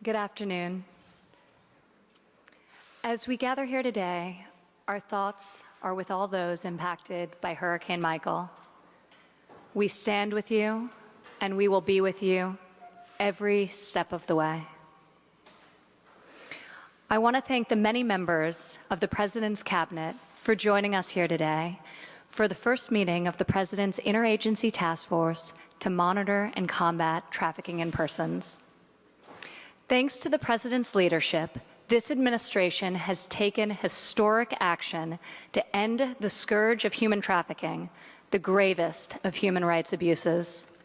Good afternoon. As we gather here today, our thoughts are with all those impacted by Hurricane Michael. We stand with you, and we will be with you every step of the way. I want to thank the many members of the President's Cabinet for joining us here today for the first meeting of the President's Interagency Task Force to monitor and combat trafficking in persons. Thanks to the President's leadership, this administration has taken historic action to end the scourge of human trafficking, the gravest of human rights abuses.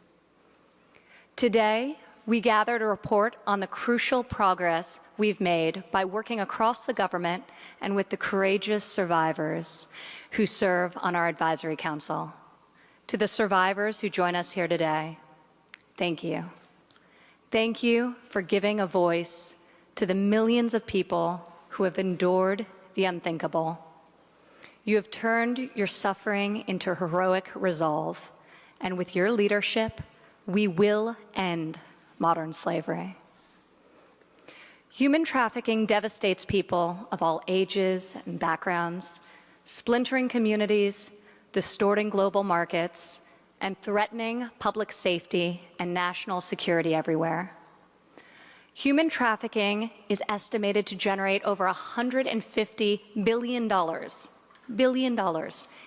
Today, we gather to report on the crucial progress we've made by working across the government and with the courageous survivors who serve on our advisory council. To the survivors who join us here today, thank you. Thank you for giving a voice to the millions of people who have endured the unthinkable. You have turned your suffering into heroic resolve, and with your leadership, we will end modern slavery. Human trafficking devastates people of all ages and backgrounds, splintering communities, distorting global markets, and threatening public safety and national security everywhere. Human trafficking is estimated to generate over $150 billion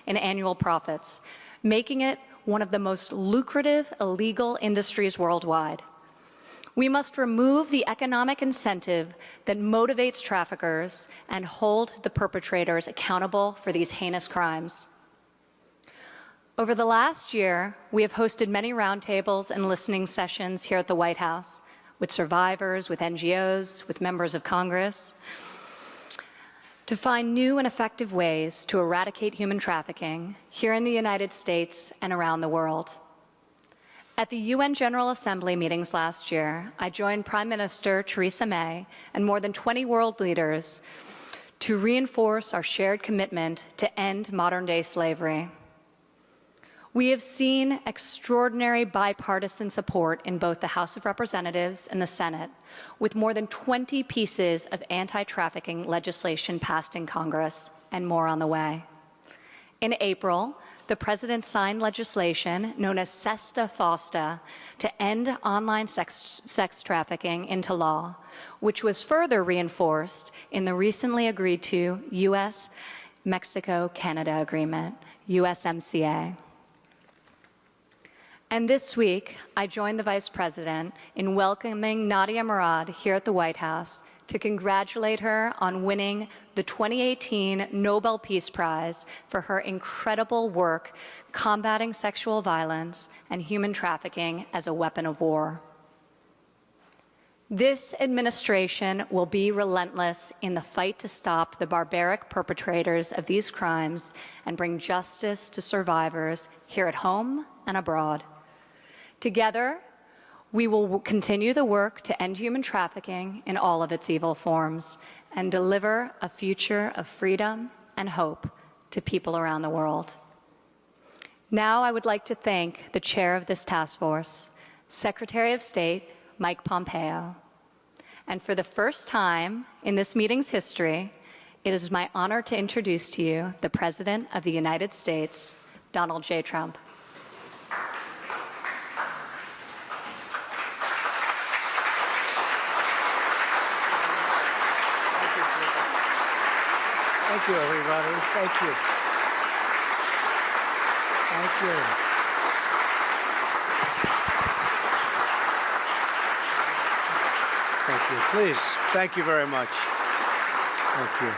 in annual profits, making it one of the most lucrative illegal industries worldwide. We must remove the economic incentive that motivates traffickers and hold the perpetrators accountable for these heinous crimes. Over the last year, we have hosted many roundtables and listening sessions here at the White House with survivors, with NGOs, with members of Congress, to find new and effective ways to eradicate human trafficking here in the United States and around the world. At the UN General Assembly meetings last year, I joined Prime Minister Theresa May and more than 20 world leaders to reinforce our shared commitment to end modern-day slavery. We have seen extraordinary bipartisan support in both the House of Representatives and the Senate, with more than 20 pieces of anti-trafficking legislation passed in Congress and more on the way. In April, the President signed legislation known as SESTA FOSTA to end online sex trafficking into law, which was further reinforced in the recently agreed to U.S.-Mexico-Canada Agreement, USMCA. And this week, I joined the Vice President in welcoming Nadia Murad here at the White House to congratulate her on winning the 2018 Nobel Peace Prize for her incredible work combating sexual violence and human trafficking as a weapon of war. This administration will be relentless in the fight to stop the barbaric perpetrators of these crimes and bring justice to survivors here at home and abroad. Together, we will continue the work to end human trafficking in all of its evil forms and deliver a future of freedom and hope to people around the world. Now I would like to thank the chair of this task force, Secretary of State Mike Pompeo. And for the first time in this meeting's history, it is my honor to introduce to you the President of the United States, Donald J. Trump. Thank you, everybody. Thank you. Thank you. Thank you. Please. Thank you very much. Thank you.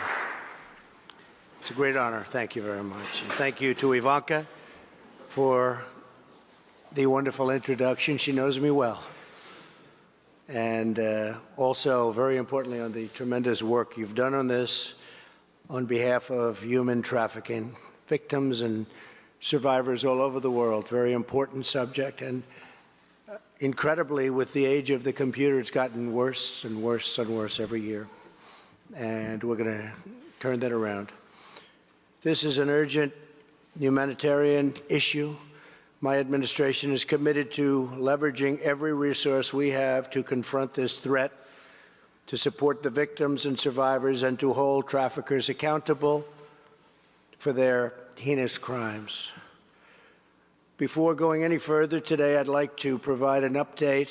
It's a great honor. Thank you very much. And thank you to Ivanka for the wonderful introduction. She knows me well. And also, very importantly, on the tremendous work you've done on this on behalf of human trafficking victims and survivors all over the world. Very important subject. And incredibly, with the age of the computer, it's gotten worse and worse and worse every year. And we're going to turn that around. This is an urgent humanitarian issue. My administration is committed to leveraging every resource we have to confront this threat to support the victims and survivors, and to hold traffickers accountable for their heinous crimes. Before going any further today, I'd like to provide an update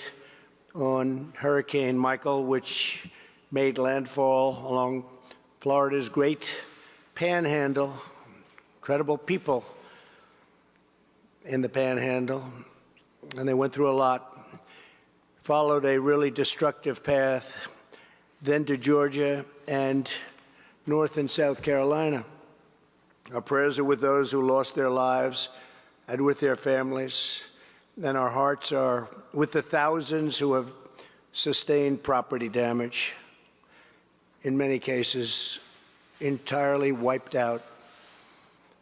on Hurricane Michael, which made landfall along Florida's Great Panhandle. Incredible people in the Panhandle, and they went through a lot. Followed a really destructive path, then to Georgia and North and South Carolina. Our prayers are with those who lost their lives and with their families, and our hearts are with the thousands who have sustained property damage, in many cases entirely wiped out,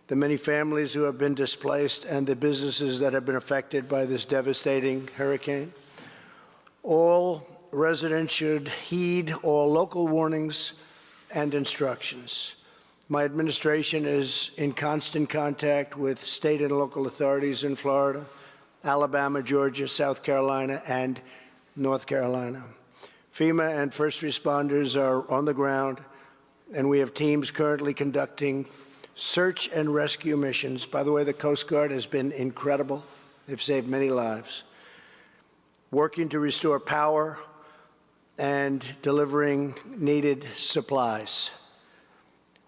the many families who have been displaced, and the businesses that have been affected by this devastating hurricane. All residents should heed all local warnings and instructions. My administration is in constant contact with state and local authorities in Florida, Alabama, Georgia, South Carolina, and North Carolina. FEMA and first responders are on the ground, and we have teams currently conducting search and rescue missions. By the way, the Coast Guard has been incredible. They've saved many lives. Working to restore power and delivering needed supplies.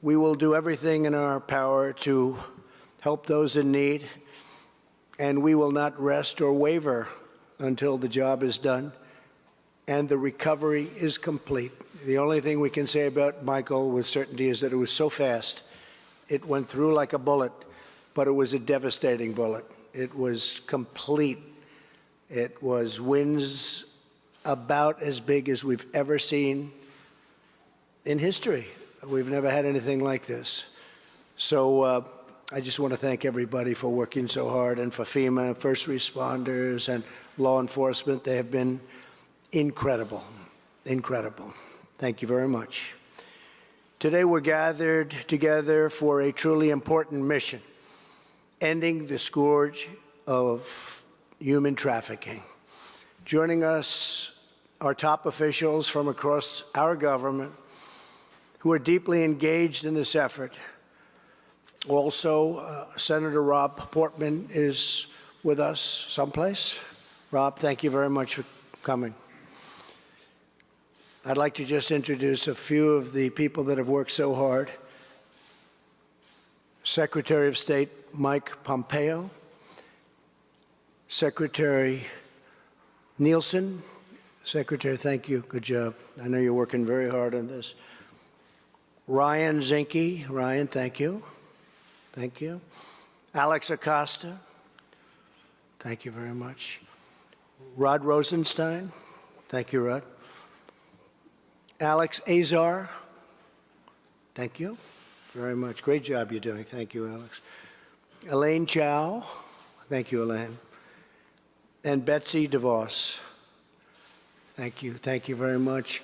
We will do everything in our power to help those in need, and we will not rest or waver until the job is done and the recovery is complete. The only thing we can say about Michael with certainty is that it was so fast. It went through like a bullet, but it was a devastating bullet. It was complete. It was winds about as big as we've ever seen in history. We've never had anything like this. So I just want to thank everybody for working so hard, and for FEMA, first responders, and law enforcement. They have been incredible, incredible. Thank you very much. Today we're gathered together for a truly important mission, ending the scourge of human trafficking. Joining us are top officials from across our government who are deeply engaged in this effort. Also, Senator Rob Portman is with us someplace. Rob, thank you very much for coming. I'd like to just introduce a few of the people that have worked so hard. Secretary of State Mike Pompeo, Secretary Nielsen. Secretary, thank you. Good job. I know you're working very hard on this. Ryan Zinke. Ryan, thank you. Thank you. Alex Acosta. Thank you very much. Rod Rosenstein. Thank you, Rod. Alex Azar. Thank you very much. Great job you're doing. Thank you, Alex. Elaine Chow. Thank you, Elaine. And Betsy DeVos. Thank you. Thank you very much.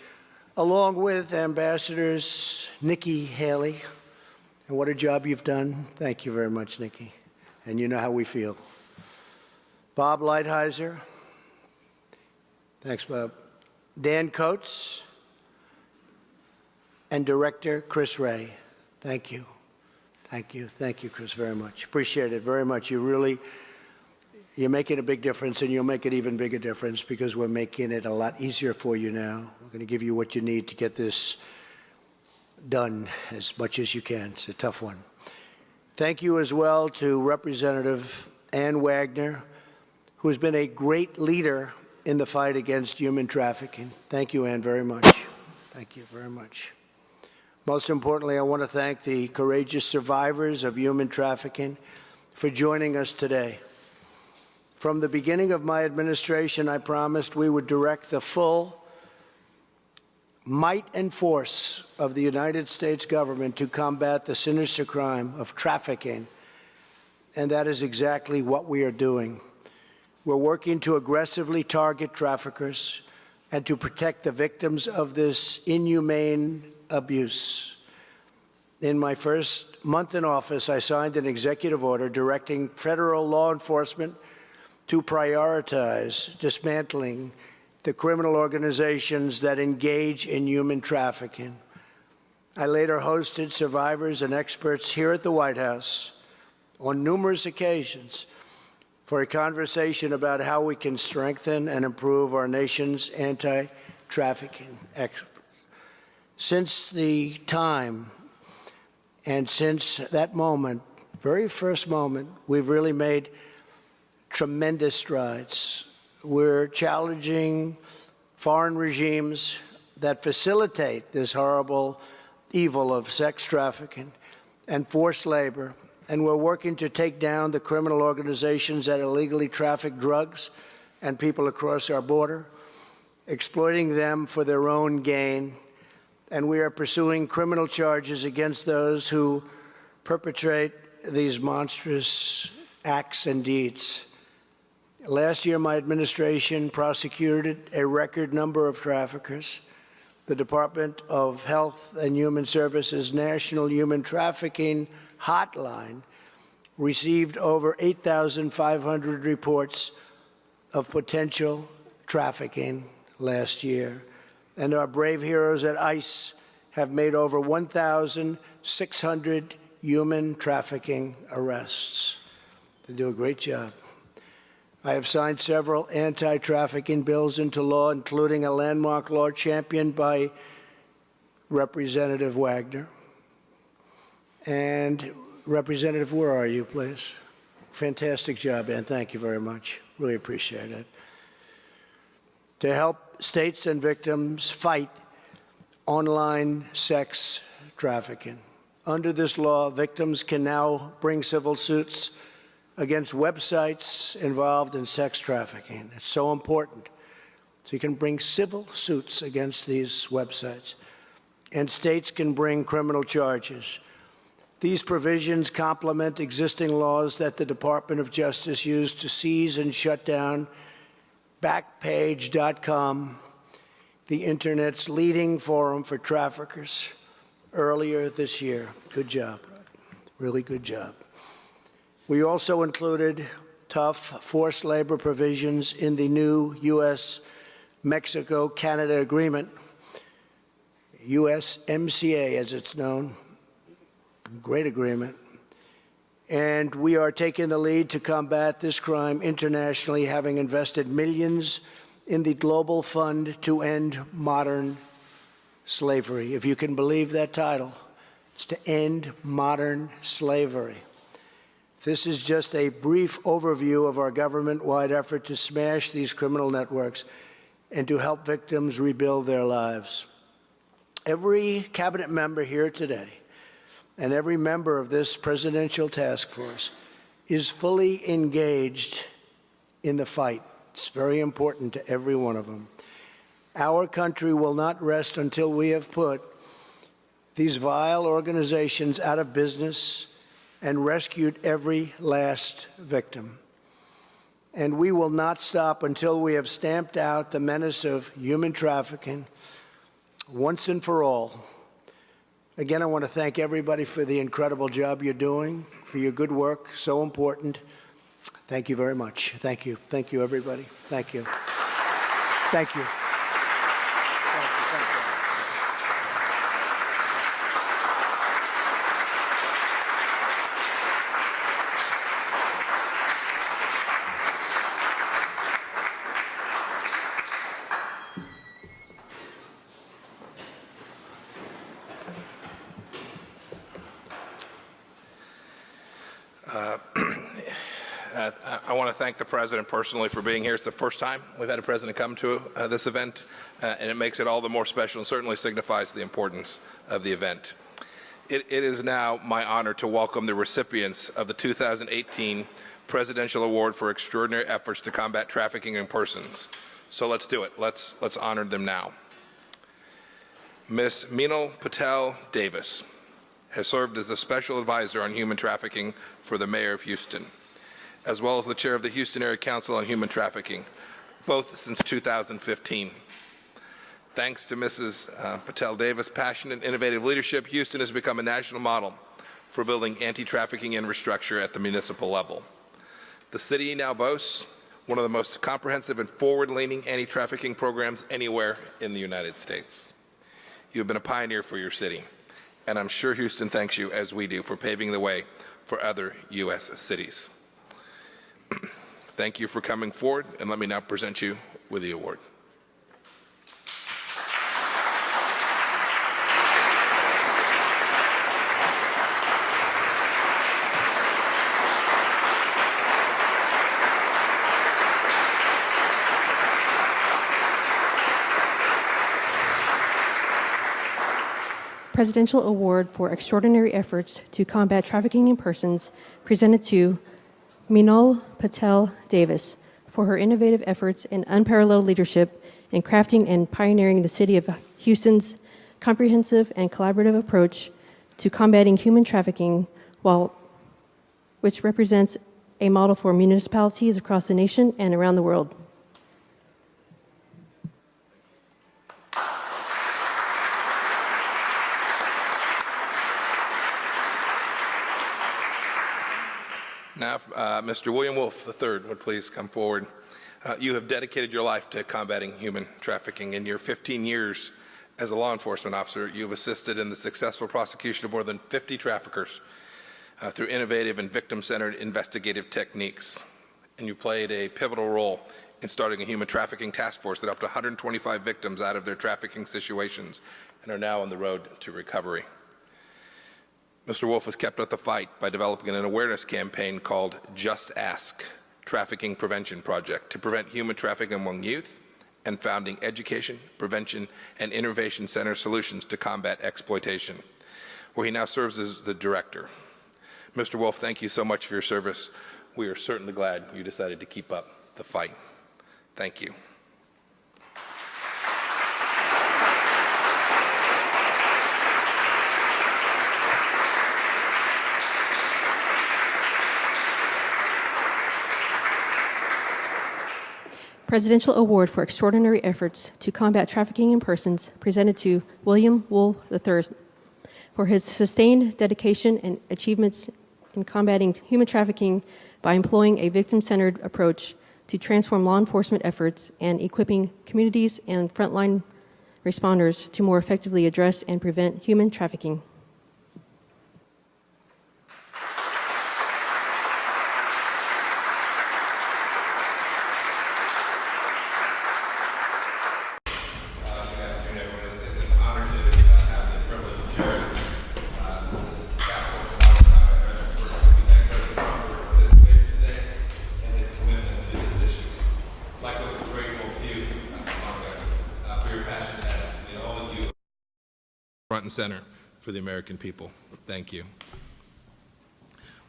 Along with Ambassadors Nikki Haley. And what a job you've done. Thank you very much, Nikki. And you know how we feel. Bob Lighthizer. Thanks, Bob. Dan Coates. And Director Chris Ray. Thank you. Thank you. Thank you, Chris, very much. Appreciate it very much. You're making a big difference, and you'll make it even bigger difference because we're making it a lot easier for you now. We're going to give you what you need to get this done as much as you can. It's a tough one. Thank you as well to Representative Ann Wagner, who has been a great leader in the fight against human trafficking. Thank you, Ann, very much. Thank you very much. Most importantly, I want to thank the courageous survivors of human trafficking for joining us today. From the beginning of my administration, I promised we would direct the full might and force of the United States government to combat the sinister crime of trafficking, and that is exactly what we are doing. We're working to aggressively target traffickers and to protect the victims of this inhumane abuse. In my first month in office, I signed an executive order directing federal law enforcement to prioritize dismantling the criminal organizations that engage in human trafficking. I later hosted survivors and experts here at the White House on numerous occasions for a conversation about how we can strengthen and improve our nation's anti-trafficking efforts. Since the time and since that moment, very first moment, we've really made tremendous strides. We're challenging foreign regimes that facilitate this horrible evil of sex trafficking and forced labor, and we're working to take down the criminal organizations that illegally traffic drugs and people across our border, exploiting them for their own gain. And we are pursuing criminal charges against those who perpetrate these monstrous acts and deeds. Last year, my administration prosecuted a record number of traffickers. The Department of Health and Human Services National Human Trafficking Hotline received over 8,500 reports of potential trafficking last year. And our brave heroes at ICE have made over 1,600 human trafficking arrests. They do a great job. I have signed several anti-trafficking bills into law, including a landmark law championed by Representative Wagner. And Representative, where are you, please? Fantastic job, Ann. Thank you very much. Really appreciate it. To help states and victims fight online sex trafficking. Under this law, victims can now bring civil suits against websites involved in sex trafficking. It's so important. So you can bring civil suits against these websites, and states can bring criminal charges. These provisions complement existing laws that the Department of Justice used to seize and shut down Backpage.com, the Internet's leading forum for traffickers, earlier this year. Good job. Really good job. We also included tough forced labor provisions in the new U.S.-Mexico-Canada agreement, USMCA as it's known. Great agreement. And we are taking the lead to combat this crime internationally, having invested millions in the Global Fund to End Modern Slavery. If you can believe that title, it's to end modern slavery. This is just a brief overview of our government-wide effort to smash these criminal networks and to help victims rebuild their lives. Every cabinet member here today and every member of this presidential task force is fully engaged in the fight. It's very important to every one of them. Our country will not rest until we have put these vile organizations out of business and rescued every last victim. And we will not stop until we have stamped out the menace of human trafficking once and for all. Again, I want to thank everybody for the incredible job you're doing, for your good work, so important. Thank you very much. Thank you. Thank you, everybody. Thank you. Thank you. I want to thank the President personally for being here. It's the first time we've had a President come to this event, and it makes it all the more special and certainly signifies the importance of the event. It is now my honor to welcome the recipients of the 2018 Presidential Award for Extraordinary Efforts to Combat Trafficking in Persons. So let's do it. Let's honor them now. Ms. Meenal Patel Davis has served as a special advisor on human trafficking for the Mayor of Houston, as well as the chair of the Houston Area Council on Human Trafficking, both since 2015. Thanks to Mrs. Patel Davis' passionate and innovative leadership, Houston has become a national model for building anti-trafficking infrastructure at the municipal level. The city now boasts one of the most comprehensive and forward-leaning anti-trafficking programs anywhere in the United States. You have been a pioneer for your city, and I'm sure Houston thanks you, as we do, for paving the way for other U.S. cities. Thank you for coming forward, and let me now present you with the award. Presidential Award for Extraordinary Efforts to Combat Trafficking in Persons, presented to Meenal Patel Davis for her innovative efforts and unparalleled leadership in crafting and pioneering the City of Houston's comprehensive and collaborative approach to combating human trafficking, which represents a model for municipalities across the nation and around the world. Now, Mr. William Wolf III would please come forward. You have dedicated your life to combating human trafficking. In your 15 years as a law enforcement officer, you have assisted in the successful prosecution of more than 50 traffickers through innovative and victim-centered investigative techniques. And you played a pivotal role in starting a human trafficking task force that helped 125 victims out of their trafficking situations and are now on the road to recovery. Mr. Wolf has kept up the fight by developing an awareness campaign called Just Ask Trafficking Prevention Project to prevent human trafficking among youth, and founding education, prevention, and innovation center solutions to combat exploitation, where he now serves as the director. Mr. Wolf, thank you so much for your service. We are certainly glad you decided to keep up the fight. Thank you. Presidential Award for Extraordinary Efforts to Combat Trafficking in Persons, presented to William Wool III for his sustained dedication and achievements in combating human trafficking by employing a victim-centered approach to transform law enforcement efforts and equipping communities and frontline responders to more effectively address and prevent human trafficking. Front and center for the American people. Thank you.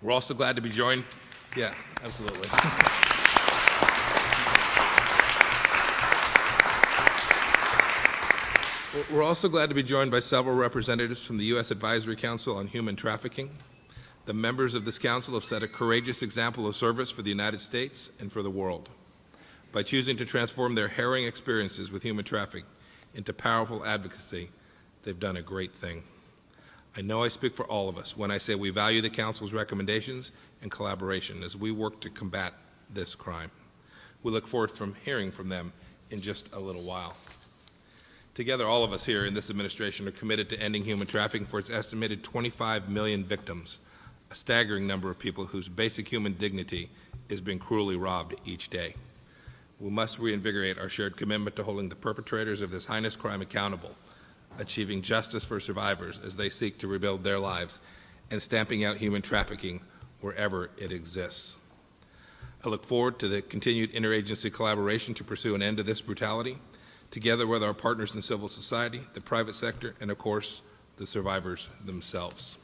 We're also glad to be joined. Yeah, absolutely. We're also glad to be joined by several representatives from the U.S. Advisory Council on Human Trafficking. The members of this council have set a courageous example of service for the United States and for the world by choosing to transform their harrowing experiences with human trafficking into powerful advocacy. They've done a great thing. I know I speak for all of us when I say we value the Council's recommendations and collaboration as we work to combat this crime. We look forward to hearing from them in just a little while. Together, all of us here in this administration are committed to ending human trafficking for its estimated 25 million victims, a staggering number of people whose basic human dignity is being cruelly robbed each day. We must reinvigorate our shared commitment to holding the perpetrators of this heinous crime accountable, achieving justice for survivors as they seek to rebuild their lives, and stamping out human trafficking wherever it exists. I look forward to the continued interagency collaboration to pursue an end to this brutality, together with our partners in civil society, the private sector, and of course, the survivors themselves.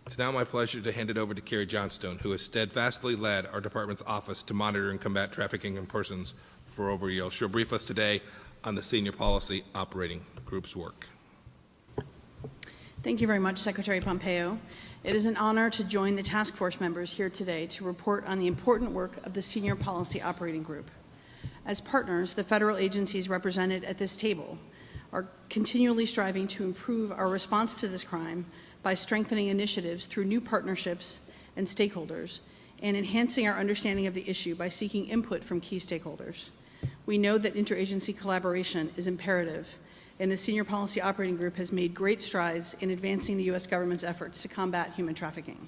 It's now my pleasure to hand it over to Carrie Johnstone, who has steadfastly led our department's office to monitor and combat trafficking in persons for over a year. She'll brief us today on the Senior Policy Operating Group's work. Thank you very much, Secretary Pompeo. It is an honor to join the task force members here today to report on the important work of the Senior Policy Operating Group. As partners, the federal agencies represented at this table are continually striving to improve our response to this crime by strengthening initiatives through new partnerships and stakeholders, and enhancing our understanding of the issue by seeking input from key stakeholders. We know that interagency collaboration is imperative, and the Senior Policy Operating Group has made great strides in advancing the U.S. government's efforts to combat human trafficking.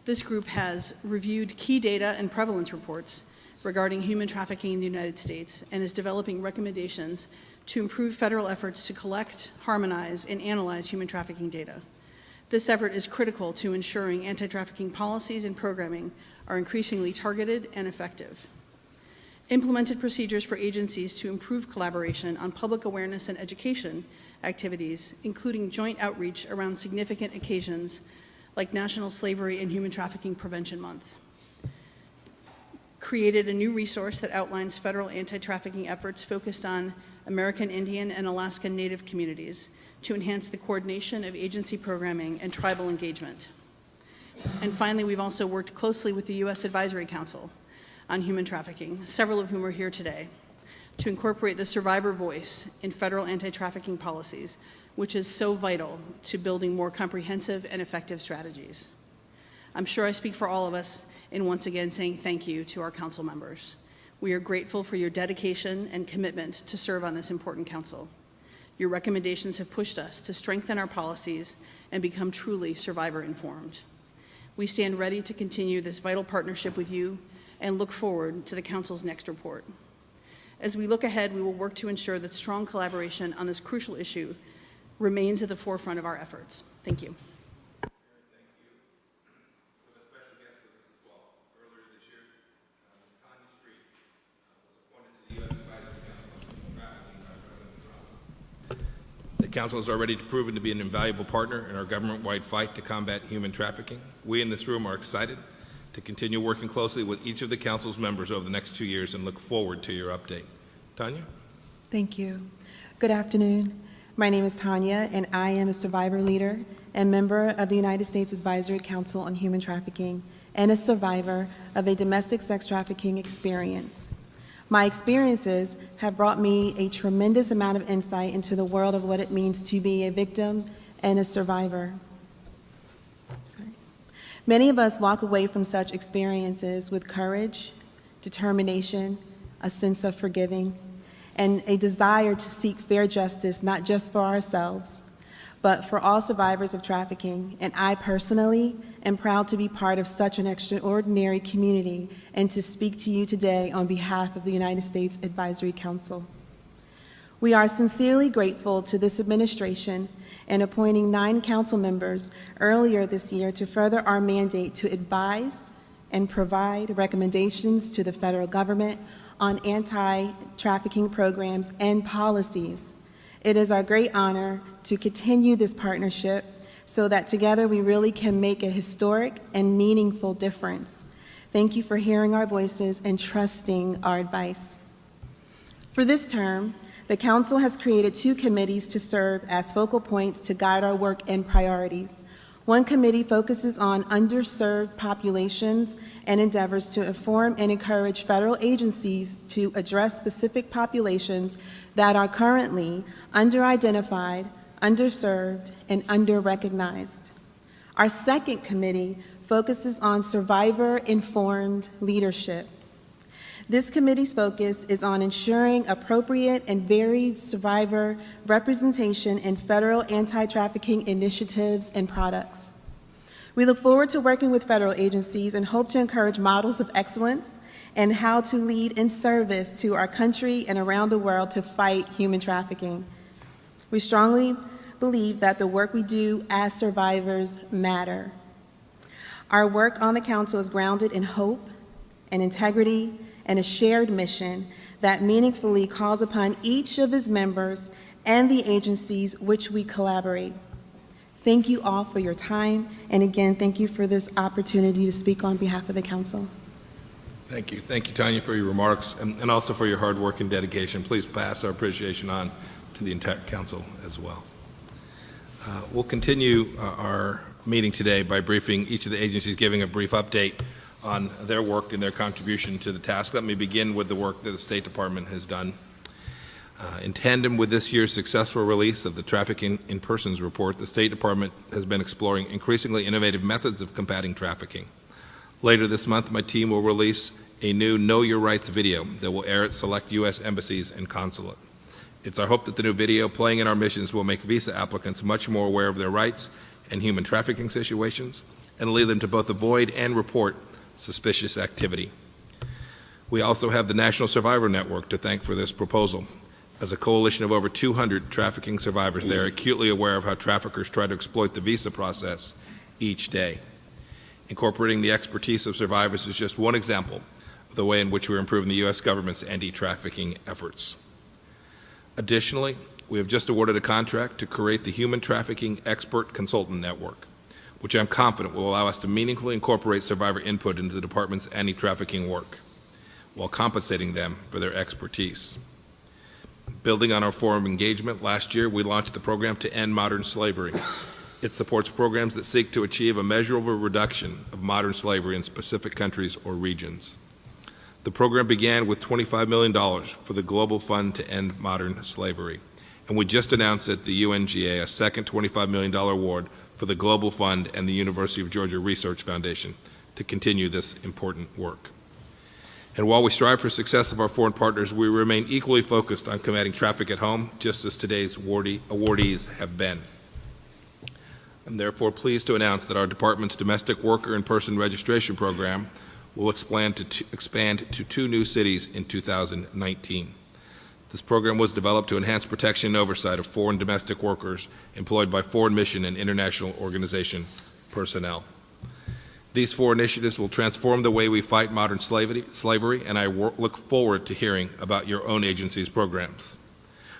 This group has reviewed key data and prevalence reports regarding human trafficking in the United States and is developing recommendations to improve federal efforts to collect, harmonize, and analyze human trafficking data. This effort is critical to ensuring anti-trafficking policies and programming are increasingly targeted and effective. Implemented procedures for agencies to improve collaboration on public awareness and education activities, including joint outreach around significant occasions like National Slavery and Human Trafficking Prevention Month. Created a new resource that outlines federal anti-trafficking efforts focused on American Indian and Alaskan Native communities to enhance the coordination of agency programming and tribal engagement. And finally, we've also worked closely with the U.S. Advisory Council on human trafficking, several of whom are here today, to incorporate the survivor voice in federal anti-trafficking policies, which is so vital to building more comprehensive and effective strategies. I'm sure I speak for all of us in once again saying thank you to our council members. We are grateful for your dedication and commitment to serve on this important council. Your recommendations have pushed us to strengthen our policies and become truly survivor-informed. We stand ready to continue this vital partnership with you and look forward to the council's next report. As we look ahead, we will work to ensure that strong collaboration on this crucial issue remains at the forefront of our efforts. Thank you. The Council has already proven to be an invaluable partner in our government-wide fight to combat human trafficking. We in this room are excited to continue working closely with each of the Council's members over the next 2 years and look forward to your update. Tanya? Thank you. Good afternoon. My name is Tanya, and I am a survivor leader and member of the United States Advisory Council on Human Trafficking and a survivor of a domestic sex trafficking experience. My experiences have brought me a tremendous amount of insight into the world of what it means to be a victim and a survivor. Many of us walk away from such experiences with courage, determination, a sense of forgiving, and a desire to seek fair justice, not just for ourselves, but for all survivors of trafficking. And I personally am proud to be part of such an extraordinary community and to speak to you today on behalf of the United States Advisory Council. We are sincerely grateful to this administration in appointing 9 council members earlier this year to further our mandate to advise and provide recommendations to the federal government on anti-trafficking programs and policies. It is our great honor to continue this partnership so that together we really can make a historic and meaningful difference. Thank you for hearing our voices and trusting our advice. For this term, the Council has created 2 committees to serve as focal points to guide our work and priorities. One committee focuses on underserved populations and endeavors to inform and encourage federal agencies to address specific populations that are currently under-identified, underserved, and under-recognized. Our second committee focuses on survivor-informed leadership. This committee's focus is on ensuring appropriate and varied survivor representation in federal anti-trafficking initiatives and products. We look forward to working with federal agencies and hope to encourage models of excellence and how to lead in service to our country and around the world to fight human trafficking. We strongly believe that the work we do as survivors matter. Our work on the Council is grounded in hope and integrity and a shared mission that meaningfully calls upon each of its members and the agencies which we collaborate. Thank you all for your time, and again, thank you for this opportunity to speak on behalf of the Council. Thank you. Thank you, Tanya, for your remarks and also for your hard work and dedication. Please pass our appreciation on to the entire Council as well. We'll continue our meeting today by briefing each of the agencies, giving a brief update on their work and their contribution to the task. Let me begin with the work that the State Department has done. In tandem with this year's successful release of the Trafficking in Persons report, the State Department has been exploring increasingly innovative methods of combating trafficking. Later this month, my team will release a new Know Your Rights video that will air at select U.S. embassies and consulate. It's our hope that the new video playing in our missions will make visa applicants much more aware of their rights and human trafficking situations and lead them to both avoid and report suspicious activity. We also have the National Survivor Network to thank for this proposal. As a coalition of over 200 trafficking survivors, they are acutely aware of how traffickers try to exploit the visa process each day. Incorporating the expertise of survivors is just one example of the way in which we're improving the U.S. government's anti-trafficking efforts. Additionally, we have just awarded a contract to create the Human Trafficking Expert Consultant Network, which I'm confident will allow us to meaningfully incorporate survivor input into the Department's anti-trafficking work, while compensating them for their expertise. Building on our forum engagement, last year we launched the program to end modern slavery. It supports programs that seek to achieve a measurable reduction of modern slavery in specific countries or regions. The program began with $25 million for the Global Fund to End Modern Slavery, and we just announced at the UNGA a second $25 million award for the Global Fund and the University of Georgia Research Foundation to continue this important work. And while we strive for success of our foreign partners, we remain equally focused on combating traffic at home, just as today's awardees have been. I'm therefore pleased to announce that our department's domestic worker and person registration program will expand to 2 new cities in 2019. This program was developed to enhance protection and oversight of foreign domestic workers employed by foreign mission and international organization personnel. These 4 initiatives will transform the way we fight modern slavery, and I look forward to hearing about your own agency's programs.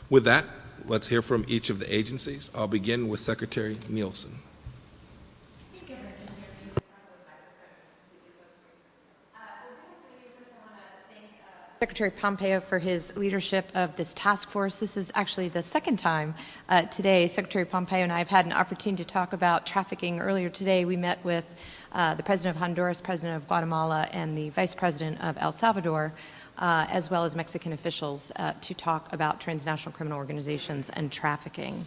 With that, let's hear from each of the agencies. I'll begin with Secretary Nielsen. Secretary Pompeo for his leadership of this task force. This is actually the second time today Secretary Pompeo and I have had an opportunity to talk about trafficking. Earlier today we met with the President of Honduras, President of Guatemala, and the Vice President of El Salvador, as well as Mexican officials to talk about transnational criminal organizations and trafficking.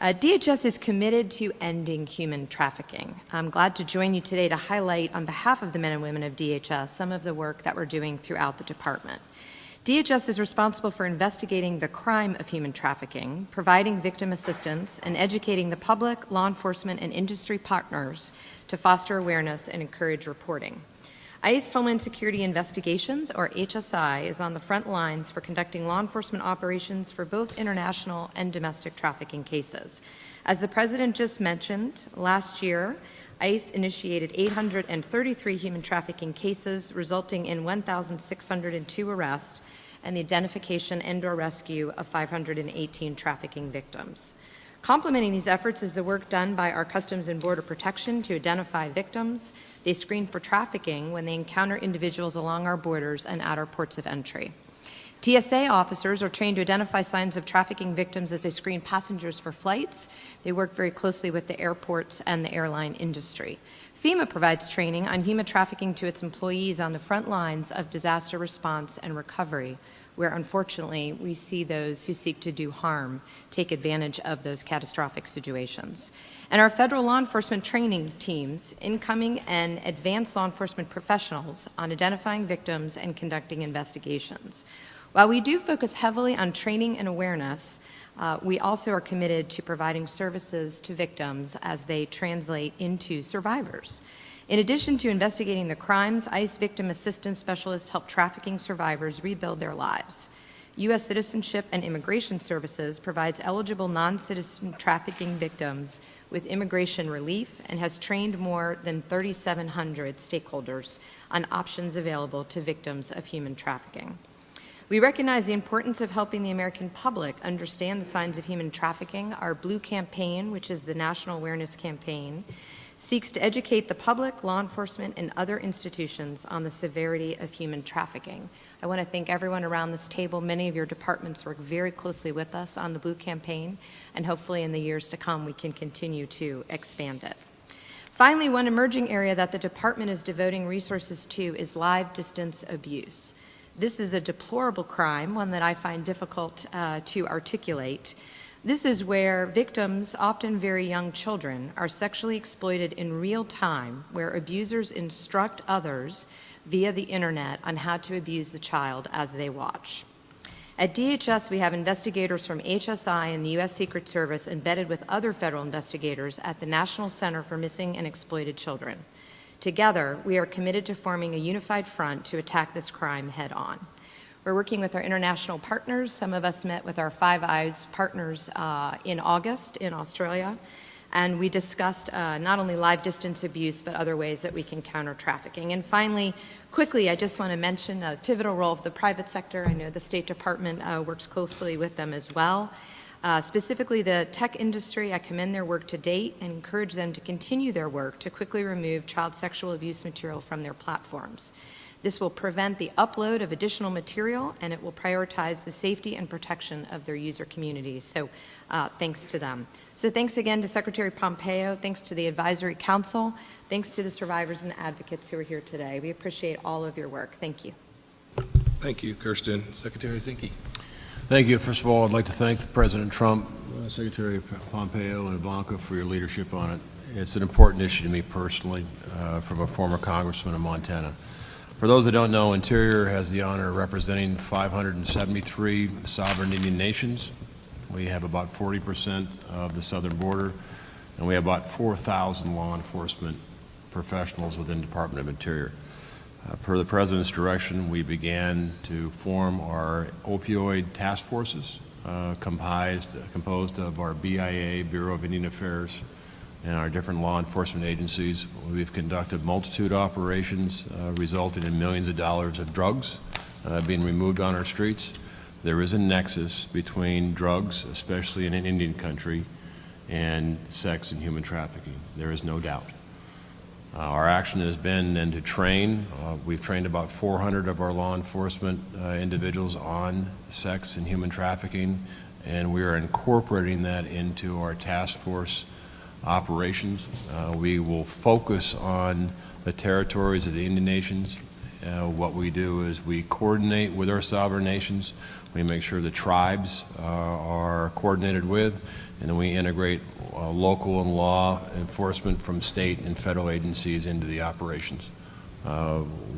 DHS is committed to ending human trafficking. I'm glad to join you today to highlight on behalf of the men and women of DHS some of the work that we're doing throughout the department. DHS is responsible for investigating the crime of human trafficking, providing victim assistance, and educating the public, law enforcement, and industry partners to foster awareness and encourage reporting. ICE Homeland Security Investigations, or HSI, is on the front lines for conducting law enforcement operations for both international and domestic trafficking cases. As the President just mentioned, last year, ICE initiated 833 human trafficking cases, resulting in 1,602 arrests and the identification and/or rescue of 518 trafficking victims. Complementing these efforts is the work done by our Customs and Border Protection to identify victims. They screen for trafficking when they encounter individuals along our borders and at our ports of entry. TSA officers are trained to identify signs of trafficking victims as they screen passengers for flights. They work very closely with the airports and the airline industry. FEMA provides training on human trafficking to its employees on the front lines of disaster response and recovery, where unfortunately we see those who seek to do harm take advantage of those catastrophic situations. And our federal law enforcement training teams, incoming and advanced law enforcement professionals on identifying victims and conducting investigations. While we do focus heavily on training and awareness, we also are committed to providing services to victims as they translate into survivors. In addition to investigating the crimes, ICE victim assistance specialists help trafficking survivors rebuild their lives. U.S. Citizenship and Immigration Services provides eligible non-citizen trafficking victims with immigration relief and has trained more than 3,700 stakeholders on options available to victims of human trafficking. We recognize the importance of helping the American public understand the signs of human trafficking. Our Blue Campaign, which is the national awareness campaign, seeks to educate the public, law enforcement, and other institutions on the severity of human trafficking. I want to thank everyone around this table. Many of your departments work very closely with us on the Blue Campaign, and hopefully in the years to come we can continue to expand it. Finally, one emerging area that the department is devoting resources to is live distance abuse. This is a deplorable crime, one that I find difficult to articulate, This is where victims, often very young children, are sexually exploited in real time, where abusers instruct others via the internet on how to abuse the child as they watch. At DHS, we have investigators from HSI and the U.S. Secret Service embedded with other federal investigators at the National Center for Missing and Exploited Children. Together, we are committed to forming a unified front to attack this crime head-on. We're working with our international partners. Some of us met with our Five Eyes partners in August in Australia, and we discussed not only live distance abuse, but other ways that we can counter trafficking. And finally, quickly, I just want to mention a pivotal role of the private sector. I know the State Department works closely with them as well. Specifically, the tech industry, I commend their work to date and encourage them to continue their work to quickly remove child sexual abuse material from their platforms. This will prevent the upload of additional material, and it will prioritize the safety and protection of their user communities. So thanks to them. So thanks again to Secretary Pompeo. Thanks to the Advisory Council. Thanks to the survivors and advocates who are here today. We appreciate all of your work. Thank you. Thank you, Kirsten. Secretary Zinke. Thank you. First of all, I'd like to thank President Trump, Secretary Pompeo, and Ivanka for your leadership on it. It's an important issue to me personally, from a former congressman in Montana. For those that don't know, Interior has the honor of representing 573 sovereign Indian nations. We have about 40% of the southern border, and we have about 4,000 law enforcement professionals within the Department of Interior. Per the President's direction, we began to form our opioid task forces, composed of our BIA, Bureau of Indian Affairs, and our different law enforcement agencies. We've conducted multitude operations resulting in millions of dollars of drugs being removed on our streets. There is a nexus between drugs, especially in an Indian country, and sex and human trafficking. There is no doubt. Our action has been then to train. We've trained about 400 of our law enforcement individuals on sex and human trafficking, and we are incorporating that into our task force operations. We will focus on the territories of the Indian nations. What we do is we coordinate with our sovereign nations. We make sure the tribes are coordinated with, and then we integrate local and law enforcement from state and federal agencies into the operations.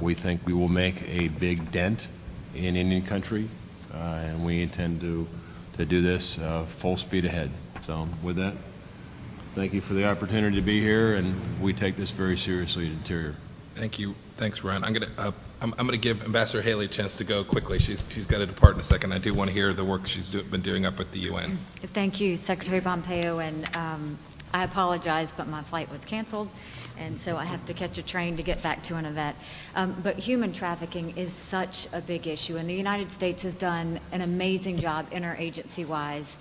We think we will make a big dent in Indian country, and we intend to do this full speed ahead. So with that, thank you for the opportunity to be here, and we take this very seriously at Interior. Thank you. Thanks, Ron. I'm going to give Ambassador Haley a chance to go quickly. She's got to depart in a second. I do want to hear the work she's been doing up at the UN. Thank you, Secretary Pompeo, and I apologize, but my flight was canceled, and so I have to catch a train to get back to an event. But human trafficking is such a big issue, and the United States has done an amazing job interagency-wise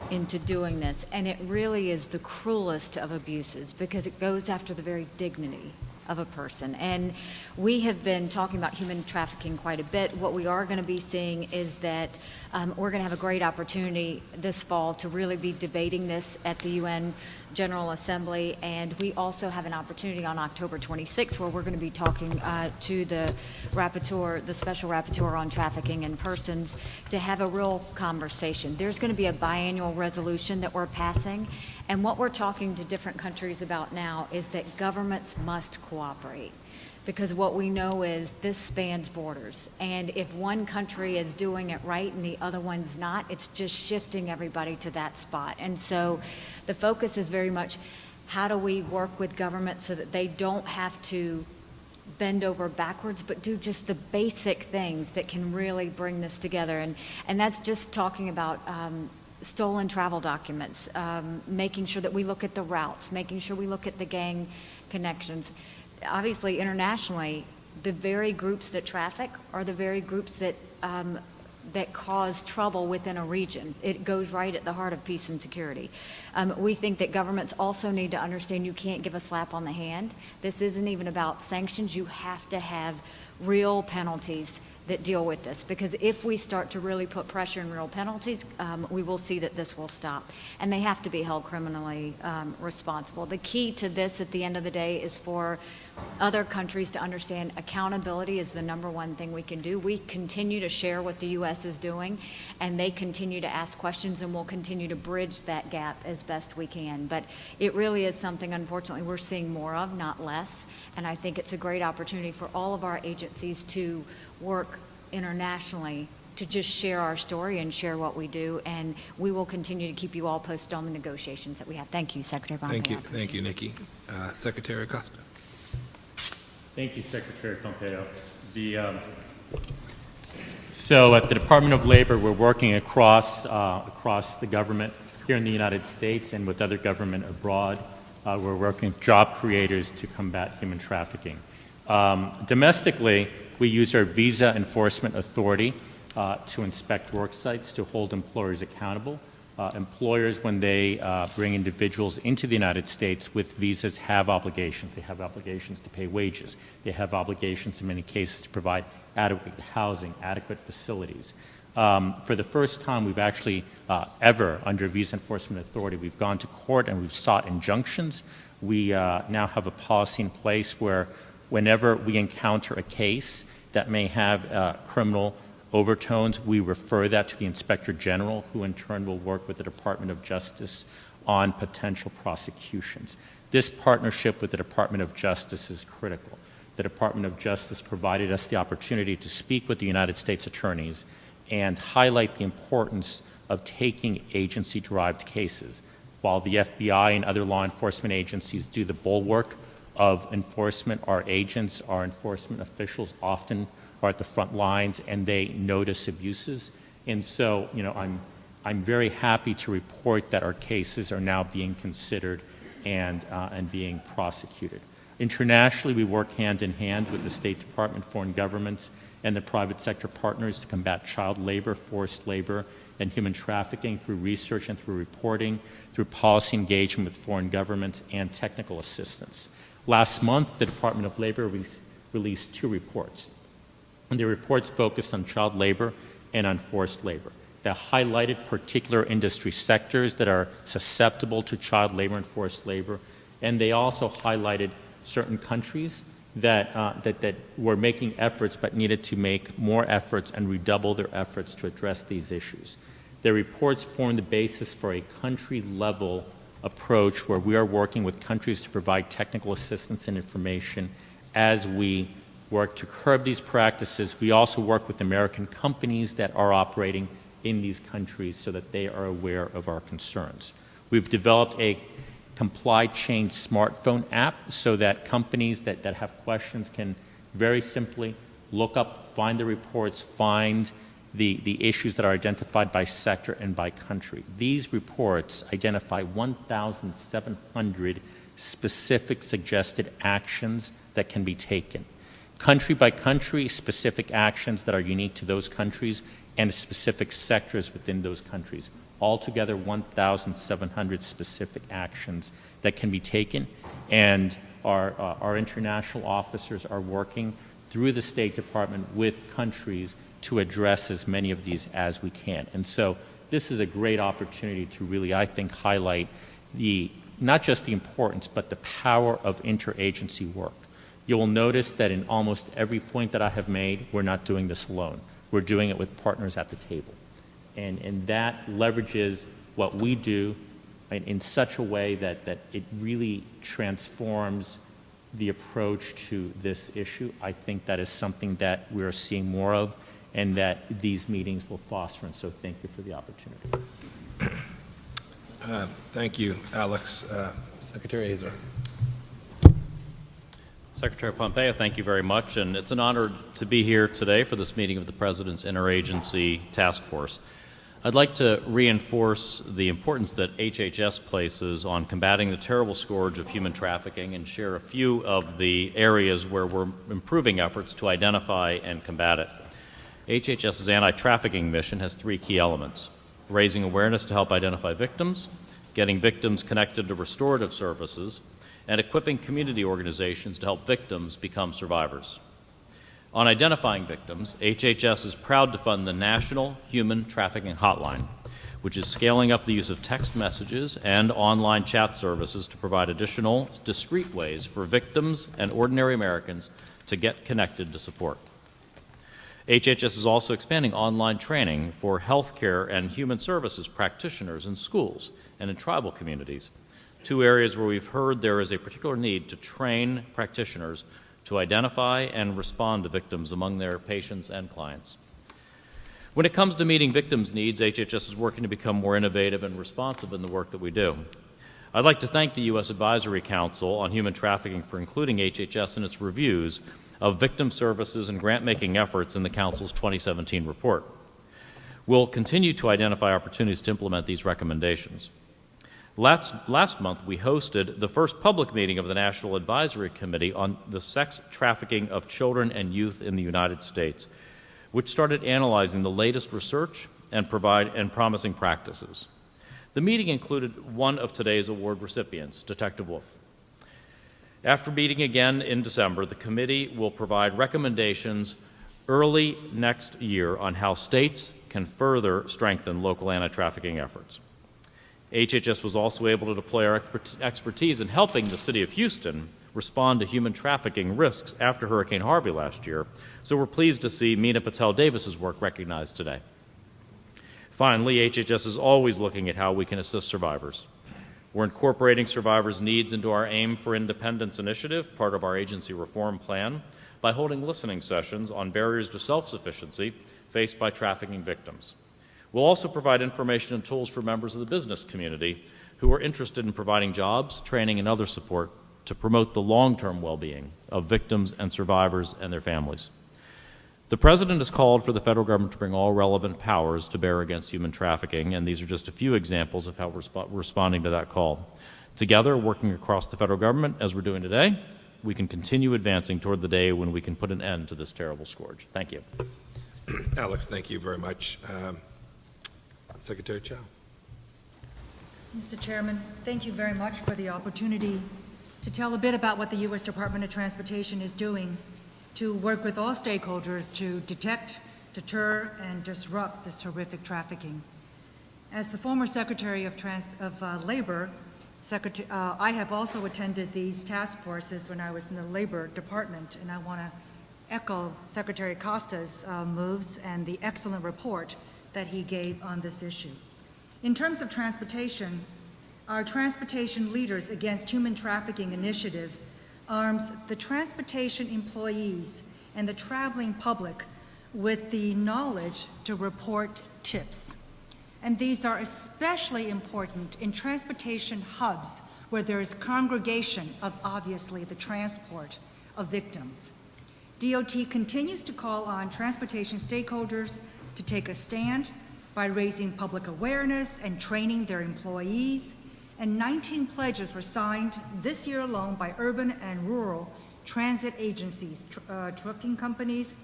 into doing this, and it really is the cruelest of abuses because it goes after the very dignity of a person. And we have been talking about human trafficking quite a bit. What we are going to be seeing is that we're going to have a great opportunity this fall to really be debating this at the UN General Assembly, and we also have an opportunity on October 26th where we're going to be talking to the rapporteur, the special rapporteur on trafficking in persons, to have a real conversation. There's going to be a biannual resolution that we're passing, and what we're talking to different countries about now is that governments must cooperate. Because what we know is this spans borders, and if one country is doing it right and the other one's not, it's just shifting everybody to that spot. And so the focus is very much how do we work with government so that they don't have to bend over backwards, but do just the basic things that can really bring this together. And that's just talking about stolen travel documents, making sure that we look at the routes, making sure we look at the gang connections. Obviously, internationally, the very groups that traffic are the very groups that that cause trouble within a region. It goes right at the heart of peace and security. We think that governments also need to understand you can't give a slap on the hand. This isn't even about sanctions. You have to have real penalties that deal with this, because if we start to really put pressure and real penalties, we will see that this will stop, and they have to be held criminally responsible. The key to this at the end of the day is for other countries to understand accountability is the #1 thing we can do. We continue to share what the U.S. is doing, and they continue to ask questions, and we'll continue to bridge that gap as best we can. But it really is something, unfortunately, we're seeing more of, not less, and I think it's a great opportunity for all of our agencies to work internationally to just share our story and share what we do, and we will continue to keep you all posted on the negotiations that we have. Thank you, Secretary Pompeo. Thank you, Nikki. Secretary Acosta. Thank you, Secretary Pompeo. So at the Department of Labor, we're working across the government here in the United States and with other government abroad. We're working with job creators to combat human trafficking. Domestically, we use our Visa Enforcement Authority to inspect work sites, to hold employers accountable. Employers, when they bring individuals into the United States with visas, have obligations. They have obligations to pay wages. They have obligations, in many cases, to provide adequate housing, adequate facilities. For the first time, we've actually ever, under Visa Enforcement Authority, we've gone to court and we've sought injunctions. We now have a policy in place where whenever we encounter a case that may have criminal overtones, we refer that to the Inspector General, who in turn will work with the Department of Justice on potential prosecutions. This partnership with the Department of Justice is critical. The Department of Justice provided us the opportunity to speak with the United States attorneys and highlight the importance of taking agency-derived cases. While the FBI and other law enforcement agencies do the bulwark of enforcement, our agents, our enforcement officials often are at the front lines and they notice abuses. And so, I'm very happy to report that our cases are now being considered and being prosecuted. Internationally, we work hand in hand with the State Department, foreign governments, and the private sector partners to combat child labor, forced labor, and human trafficking through research and through reporting, through policy engagement with foreign governments, and technical assistance. Last month, the Department of Labor released 2 reports. And the reports focused on child labor and on forced labor. They highlighted particular industry sectors that are susceptible to child labor and forced labor, and they also highlighted certain countries that were making efforts but needed to make more efforts and redouble their efforts to address these issues. The reports form the basis for a country-level approach where we are working with countries to provide technical assistance and information as we work to curb these practices. We also work with American companies that are operating in these countries so that they are aware of our concerns. We've developed a Comply Chain smartphone app so that companies that have questions can very simply look up, find the reports, find the issues that are identified by sector and by country. These reports identify 1,700 specific suggested actions that can be taken. Country by country, specific actions that are unique to those countries and specific sectors within those countries. Altogether, 1,700 specific actions that can be taken, and our international officers are working through the State Department with countries to address as many of these as we can. And so this is a great opportunity to really, I think, highlight not just the importance, but the power of interagency work. You will notice that in almost every point that I have made, we're not doing this alone. We're doing it with partners at the table. And that leverages what we do in such a way that it really transforms the approach to this issue. I think that is something that we're seeing more of and that these meetings will foster. And so thank you for the opportunity. Thank you, Alex. Secretary Azar. Secretary Pompeo, thank you very much, and it's an honor to be here today for this meeting of the President's Interagency Task Force. I'd like to reinforce the importance that HHS places on combating the terrible scourge of human trafficking and share a few of the areas where we're improving efforts to identify and combat it. HHS's anti-trafficking mission has 3 key elements: raising awareness to help identify victims, getting victims connected to restorative services, and equipping community organizations to help victims become survivors. On identifying victims, HHS is proud to fund the National Human Trafficking Hotline, which is scaling up the use of text messages and online chat services to provide additional discreet ways for victims and ordinary Americans to get connected to support. HHS is also expanding online training for healthcare and human services practitioners in schools and in tribal communities, two areas where we've heard there is a particular need to train practitioners to identify and respond to victims among their patients and clients. When it comes to meeting victims' needs, HHS is working to become more innovative and responsive in the work that we do. I'd like to thank the U.S. Advisory Council on Human Trafficking for including HHS in its reviews of victim services and grant-making efforts in the Council's 2017 report. We'll continue to identify opportunities to implement these recommendations. Last month, we hosted the first public meeting of the National Advisory Committee on the sex trafficking of children and youth in the United States, which started analyzing the latest research and promising practices. The meeting included one of today's award recipients, Detective Wolf. After meeting again in December, the committee will provide recommendations early next year on how states can further strengthen local anti-trafficking efforts. HHS was also able to deploy our expertise in helping the city of Houston respond to human trafficking risks after Hurricane Harvey last year, so we're pleased to see Meena Patel Davis's work recognized today. Finally, HHS is always looking at how we can assist survivors. We're incorporating survivors' needs into our Aim for Independence initiative, part of our agency reform plan, by holding listening sessions on barriers to self-sufficiency faced by trafficking victims. We'll also provide information and tools for members of the business community who are interested in providing jobs, training, and other support to promote the long-term well-being of victims and survivors and their families. The President has called for the federal government to bring all relevant powers to bear against human trafficking, and these are just a few examples of how we're responding to that call. Together, working across the federal government, as we're doing today, we can continue advancing toward the day when we can put an end to this terrible scourge. Thank you. Alex, thank you very much. Secretary Chow. Mr. Chairman, thank you very much for the opportunity to tell a bit about what the U.S. Department of Transportation is doing to work with all stakeholders to detect, deter, and disrupt this horrific trafficking. As the former Secretary of Labor, I have also attended these task forces when I was in the Labor Department, and I want to echo Secretary Costa's moves and the excellent report that he gave on this issue. In terms of transportation, our Transportation Leaders Against Human Trafficking initiative arms the transportation employees and the traveling public with the knowledge to report tips. And these are especially important in transportation hubs where there is congregation of, obviously, the transport of victims. DOT continues to call on transportation stakeholders to take a stand by raising public awareness and training their employees, and 19 pledges were signed this year alone by urban and rural transit agencies, trucking companies,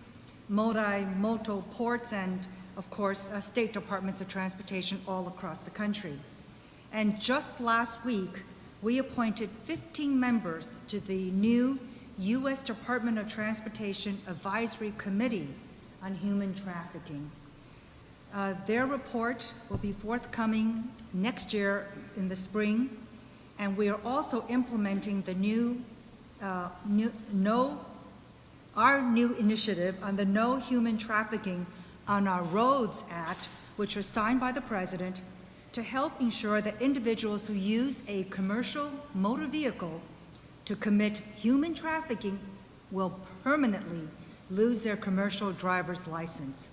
multimodal ports, and of course, state departments of transportation all across the country. And just last week, we appointed 15 members to the new U.S. Department of Transportation Advisory Committee on Human Trafficking. Their report will be forthcoming next year in the spring, and we are also implementing the our new initiative on the No Human Trafficking on Our Roads Act, which was signed by the President to help ensure that individuals who use a commercial motor vehicle to commit human trafficking will permanently lose their commercial driver's license.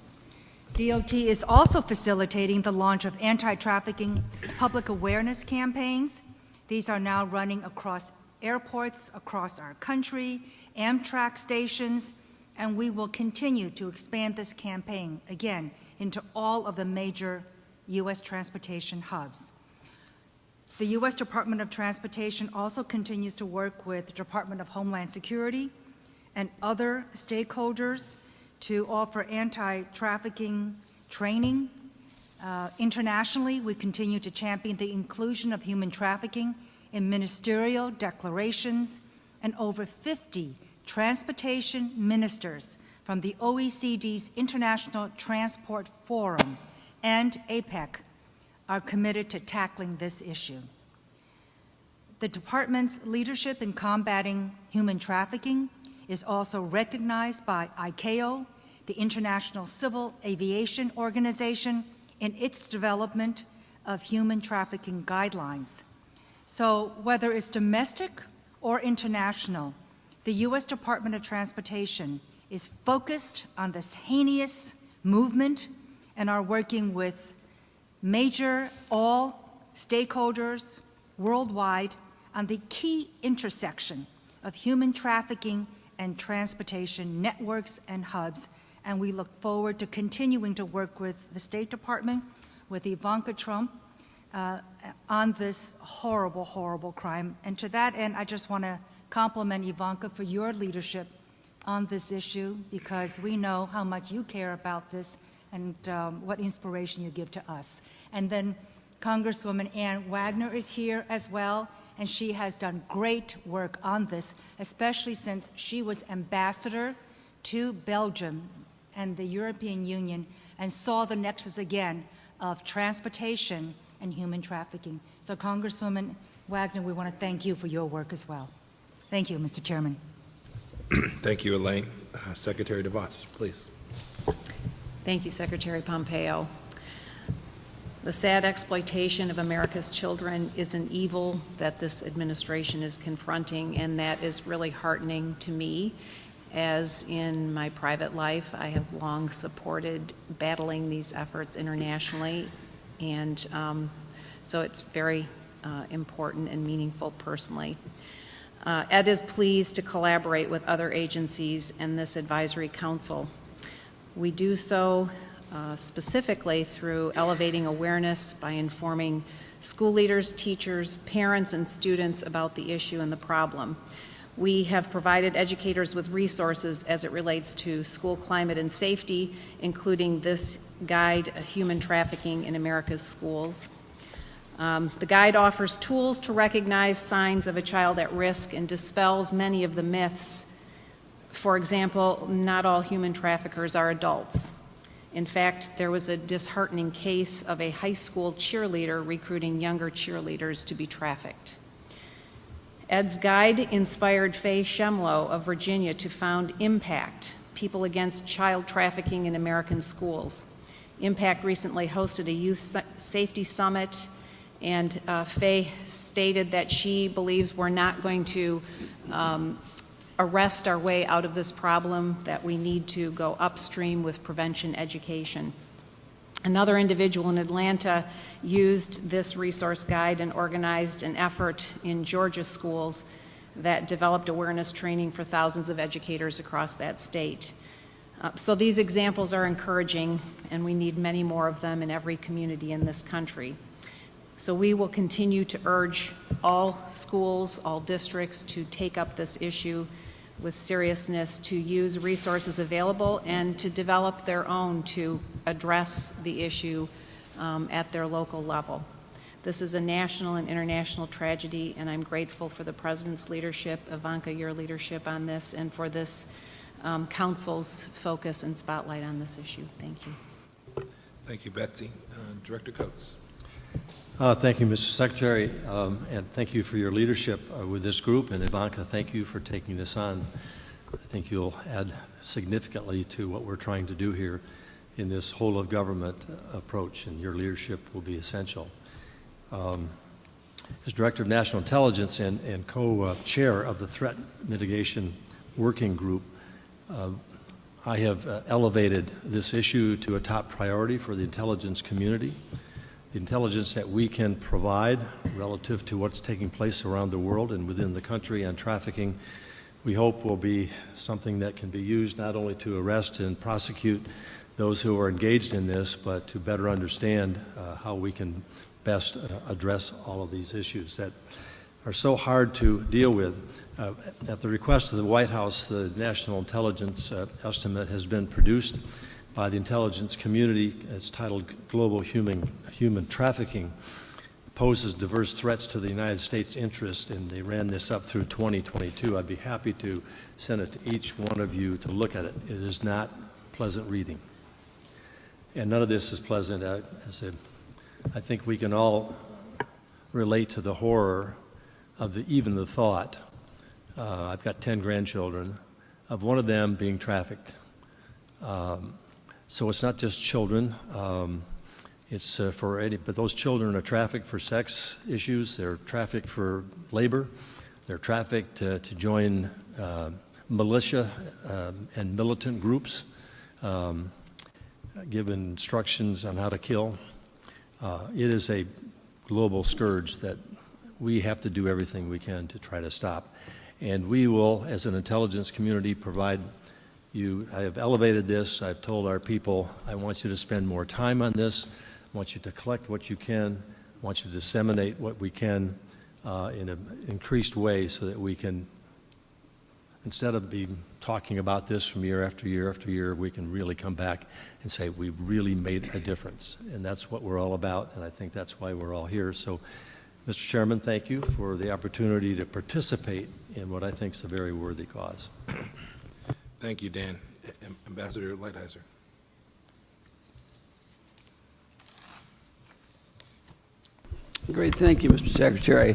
DOT is also facilitating the launch of anti-trafficking public awareness campaigns. These are now running across airports across our country, Amtrak stations, and we will continue to expand this campaign, again, into all of the major U.S. transportation hubs. The U.S. Department of Transportation also continues to work with the Department of Homeland Security and other stakeholders to offer anti-trafficking training. Internationally, we continue to champion the inclusion of human trafficking in ministerial declarations, and over 50 transportation ministers from the OECD's International Transport Forum and APEC are committed to tackling this issue. The department's leadership in combating human trafficking is also recognized by ICAO, the International Civil Aviation Organization, in its development of human trafficking guidelines. So whether it's domestic or international, the U.S. Department of Transportation is focused on this heinous movement and are working with major all stakeholders worldwide on the key intersection of human trafficking and transportation networks and hubs. And we look forward to continuing to work with the State Department, with Ivanka Trump, on this horrible, horrible crime. And to that end, I just want to compliment Ivanka for your leadership on this issue, because we know how much you care about this and what inspiration you give to us. And then Congresswoman Ann Wagner is here as well, and she has done great work on this, especially since she was ambassador to Belgium and the European Union and saw the nexus again of transportation and human trafficking. So Congresswoman Wagner, we want to thank you for your work as well. Thank you, Mr. Chairman. Thank you, Elaine. Secretary DeVos, please. Thank you, Secretary Pompeo. The sad exploitation of America's children is an evil that this administration is confronting, and that is really heartening to me, as in my private life, I have long supported battling these efforts internationally, and so it's very important and meaningful personally. Ed is pleased to collaborate with other agencies and this advisory council. We do so specifically through elevating awareness by informing school leaders, teachers, parents, and students about the issue and the problem. We have provided educators with resources as it relates to school climate and safety, including this guide, Human Trafficking in America's Schools. The guide offers tools to recognize signs of a child at risk and dispels many of the myths. For example, not all human traffickers are adults. In fact, there was a disheartening case of a high school cheerleader recruiting younger cheerleaders to be trafficked. Ed's guide inspired Faye Shemlow of Virginia to found Impact, People Against Child Trafficking in American Schools. Impact recently hosted a youth safety summit, and Faye stated that she believes we're not going to arrest our way out of this problem, that we need to go upstream with prevention education. Another individual in Atlanta used this resource guide and organized an effort in Georgia schools that developed awareness training for thousands of educators across that state. So these examples are encouraging, and we need many more of them in every community in this country. So we will continue to urge all schools, all districts to take up this issue with seriousness, to use resources available, and to develop their own to address the issue at their local level. This is a national and international tragedy, and I'm grateful for the President's leadership, Ivanka, your leadership on this, and for this Council's focus and spotlight on this issue. Thank you. Thank you, Betsy. Director Coates. Thank you, Mr. Secretary, and thank you for your leadership with this group. And Ivanka, thank you for taking this on. I think you'll add significantly to what we're trying to do here in this whole of government approach, and your leadership will be essential. As Director of National Intelligence and co-chair of the Threat Mitigation Working Group, I have elevated this issue to a top priority for the intelligence community. The intelligence that we can provide relative to what's taking place around the world and within the country on trafficking, we hope will be something that can be used not only to arrest and prosecute those who are engaged in this, but to better understand how we can best address all of these issues that are so hard to deal with. At the request of the White House, the National Intelligence Estimate has been produced by the intelligence community. It's titled Global Human Trafficking Poses Diverse Threats to the United States Interest, and they ran this up through 2022. I'd be happy to send it to each one of you to look at it. It is not pleasant reading. And none of this is pleasant. As a I think we can all relate to the horror of even the thought. I've got 10 grandchildren, of one of them being trafficked. So it's not just children. It's for any, but those children are trafficked for sex issues. They're trafficked for labor. They're trafficked to join militia and militant groups, given instructions on how to kill. It is a global scourge that we have to do everything we can to try to stop. And we will, as an intelligence community, provide you. I have elevated this. I've told our people, I want you to spend more time on this. I want you to collect what you can. I want you to disseminate what we can in an increased way so that we can, instead of be talking about this from year after year after year, we can really come back and say we've really made a difference. And that's what we're all about, and I think that's why we're all here. So, Mr. Chairman, thank you for the opportunity to participate in what I think is a very worthy cause. Thank you, Dan. Ambassador Lighthizer. Great. Thank you, Mr. Secretary.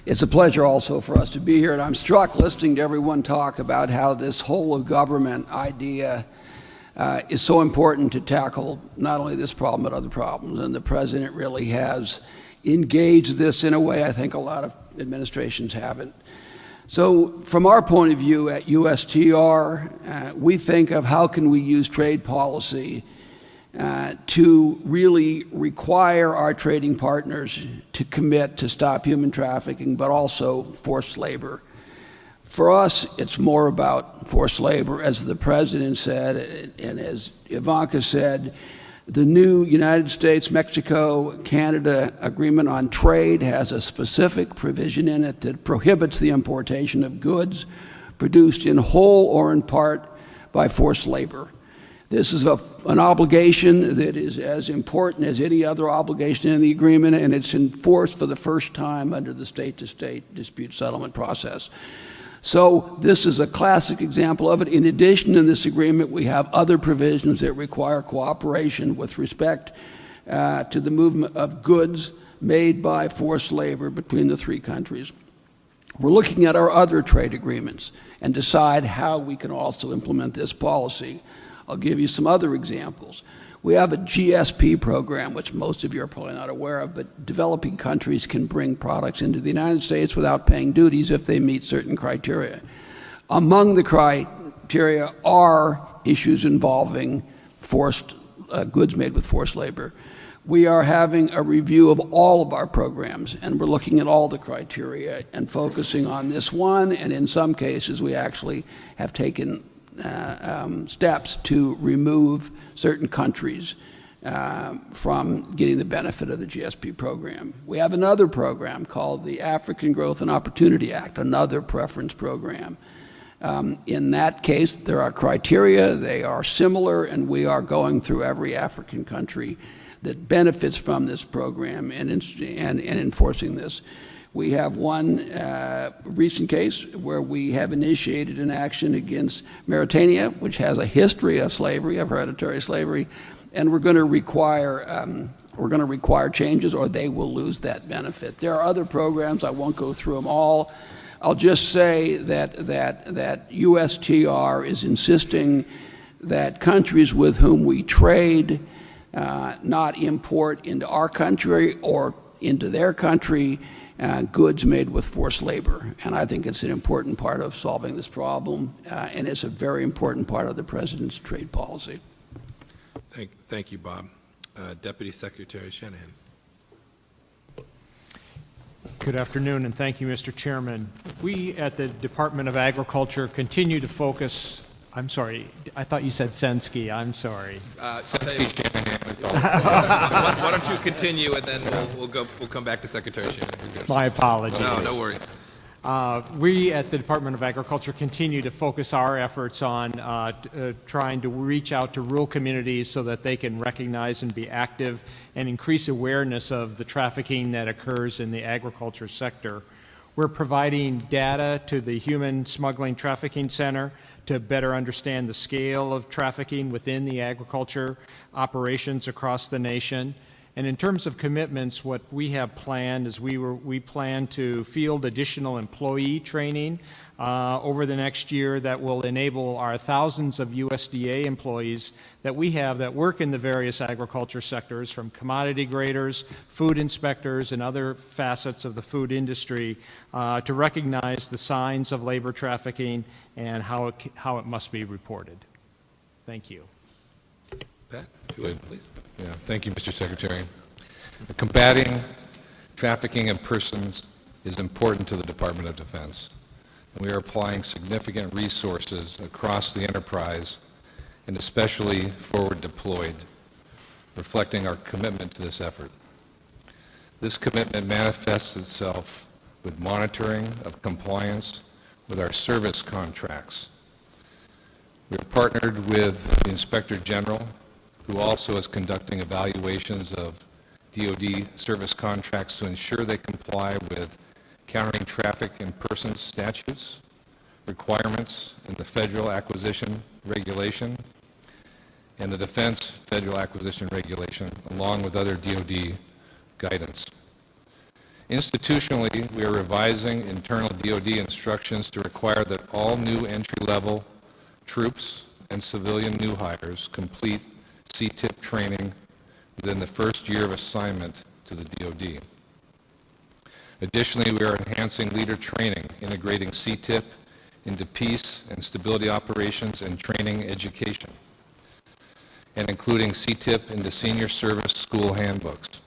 It's a pleasure also for us to be here, and I'm struck listening to everyone talk about how this whole of government idea is so important to tackle not only this problem but other problems, and the President really has engaged this in a way I think a lot of administrations haven't. So from our point of view at USTR, we think of how can we use trade policy to really require our trading partners to commit to stop human trafficking, but also forced labor. For us, it's more about forced labor, as the President said, and as Ivanka said. The new United States-Mexico-Canada Agreement on Trade has a specific provision in it that prohibits the importation of goods produced in whole or in part by forced labor. This is an obligation that is as important as any other obligation in the agreement, and it's enforced for the first time under the state-to-state dispute settlement process. So this is a classic example of it. In addition, in this agreement, we have other provisions that require cooperation with respect to the movement of goods made by forced labor between the three countries. We're looking at our other trade agreements and decide how we can also implement this policy. I'll give you some other examples. We have a GSP program, which most of you are probably not aware of, but developing countries can bring products into the United States without paying duties if they meet certain criteria. Among the criteria are issues involving forced goods made with forced labor. We are having a review of all of our programs, and we're looking at all the criteria and focusing on this one, and in some cases we actually have taken steps to remove certain countries from getting the benefit of the GSP program. We have another program called the African Growth and Opportunity Act, another preference program. In that case, there are criteria, they are similar, and we are going through every African country that benefits from this program and enforcing this. We have one recent case where we have initiated an action against Mauritania, which has a history of slavery, of hereditary slavery, and we're going to require changes, or they will lose that benefit. There are other programs. I won't go through them all. I'll just say that USTR is insisting that countries with whom we trade not import into our country or into their country goods made with forced labor. And I think it's an important part of solving this problem, and it's a very important part of the President's trade policy. Thank you, Bob. Deputy Secretary Shanahan. Good afternoon, and thank you, Mr. Chairman. We at the Department of Agriculture continue to focus. I'm sorry, I thought you said Sensky. I'm sorry. Sensky Shanahan. Why don't you continue, and then we'll come back to Secretary Shanahan. My apologies. No worries. We at the Department of Agriculture continue to focus our efforts on trying to reach out to rural communities so that they can recognize and be active and increase awareness of the trafficking that occurs in the agriculture sector. We're providing data to the Human Smuggling Trafficking Center to better understand the scale of trafficking within the agriculture operations across the nation. And in terms of commitments, what we have planned is we plan to field additional employee training over the next year that will enable our thousands of USDA employees that we have that work in the various agriculture sectors, from commodity graders, food inspectors, and other facets of the food industry, to recognize the signs of labor trafficking and how it must be reported. Thank you. Pat, if you would, please. Yeah, thank you, Mr. Secretary. Combating trafficking in persons is important to the Department of Defense. And we are applying significant resources across the enterprise and especially forward deployed, reflecting our commitment to this effort. This commitment manifests itself with monitoring of compliance with our service contracts. We have partnered with the Inspector General, who also is conducting evaluations of DoD service contracts to ensure they comply with countering traffic in persons statutes, requirements in the Federal Acquisition Regulation, and the Defense Federal Acquisition Regulation, along with other DoD guidance. Institutionally, we are revising internal DoD instructions to require that all new entry-level troops and civilian new hires complete CTIP training within the first year of assignment to the DoD. Additionally, we are enhancing leader training, integrating CTIP into peace and stability operations and training education, and including CTIP into senior service school handbooks.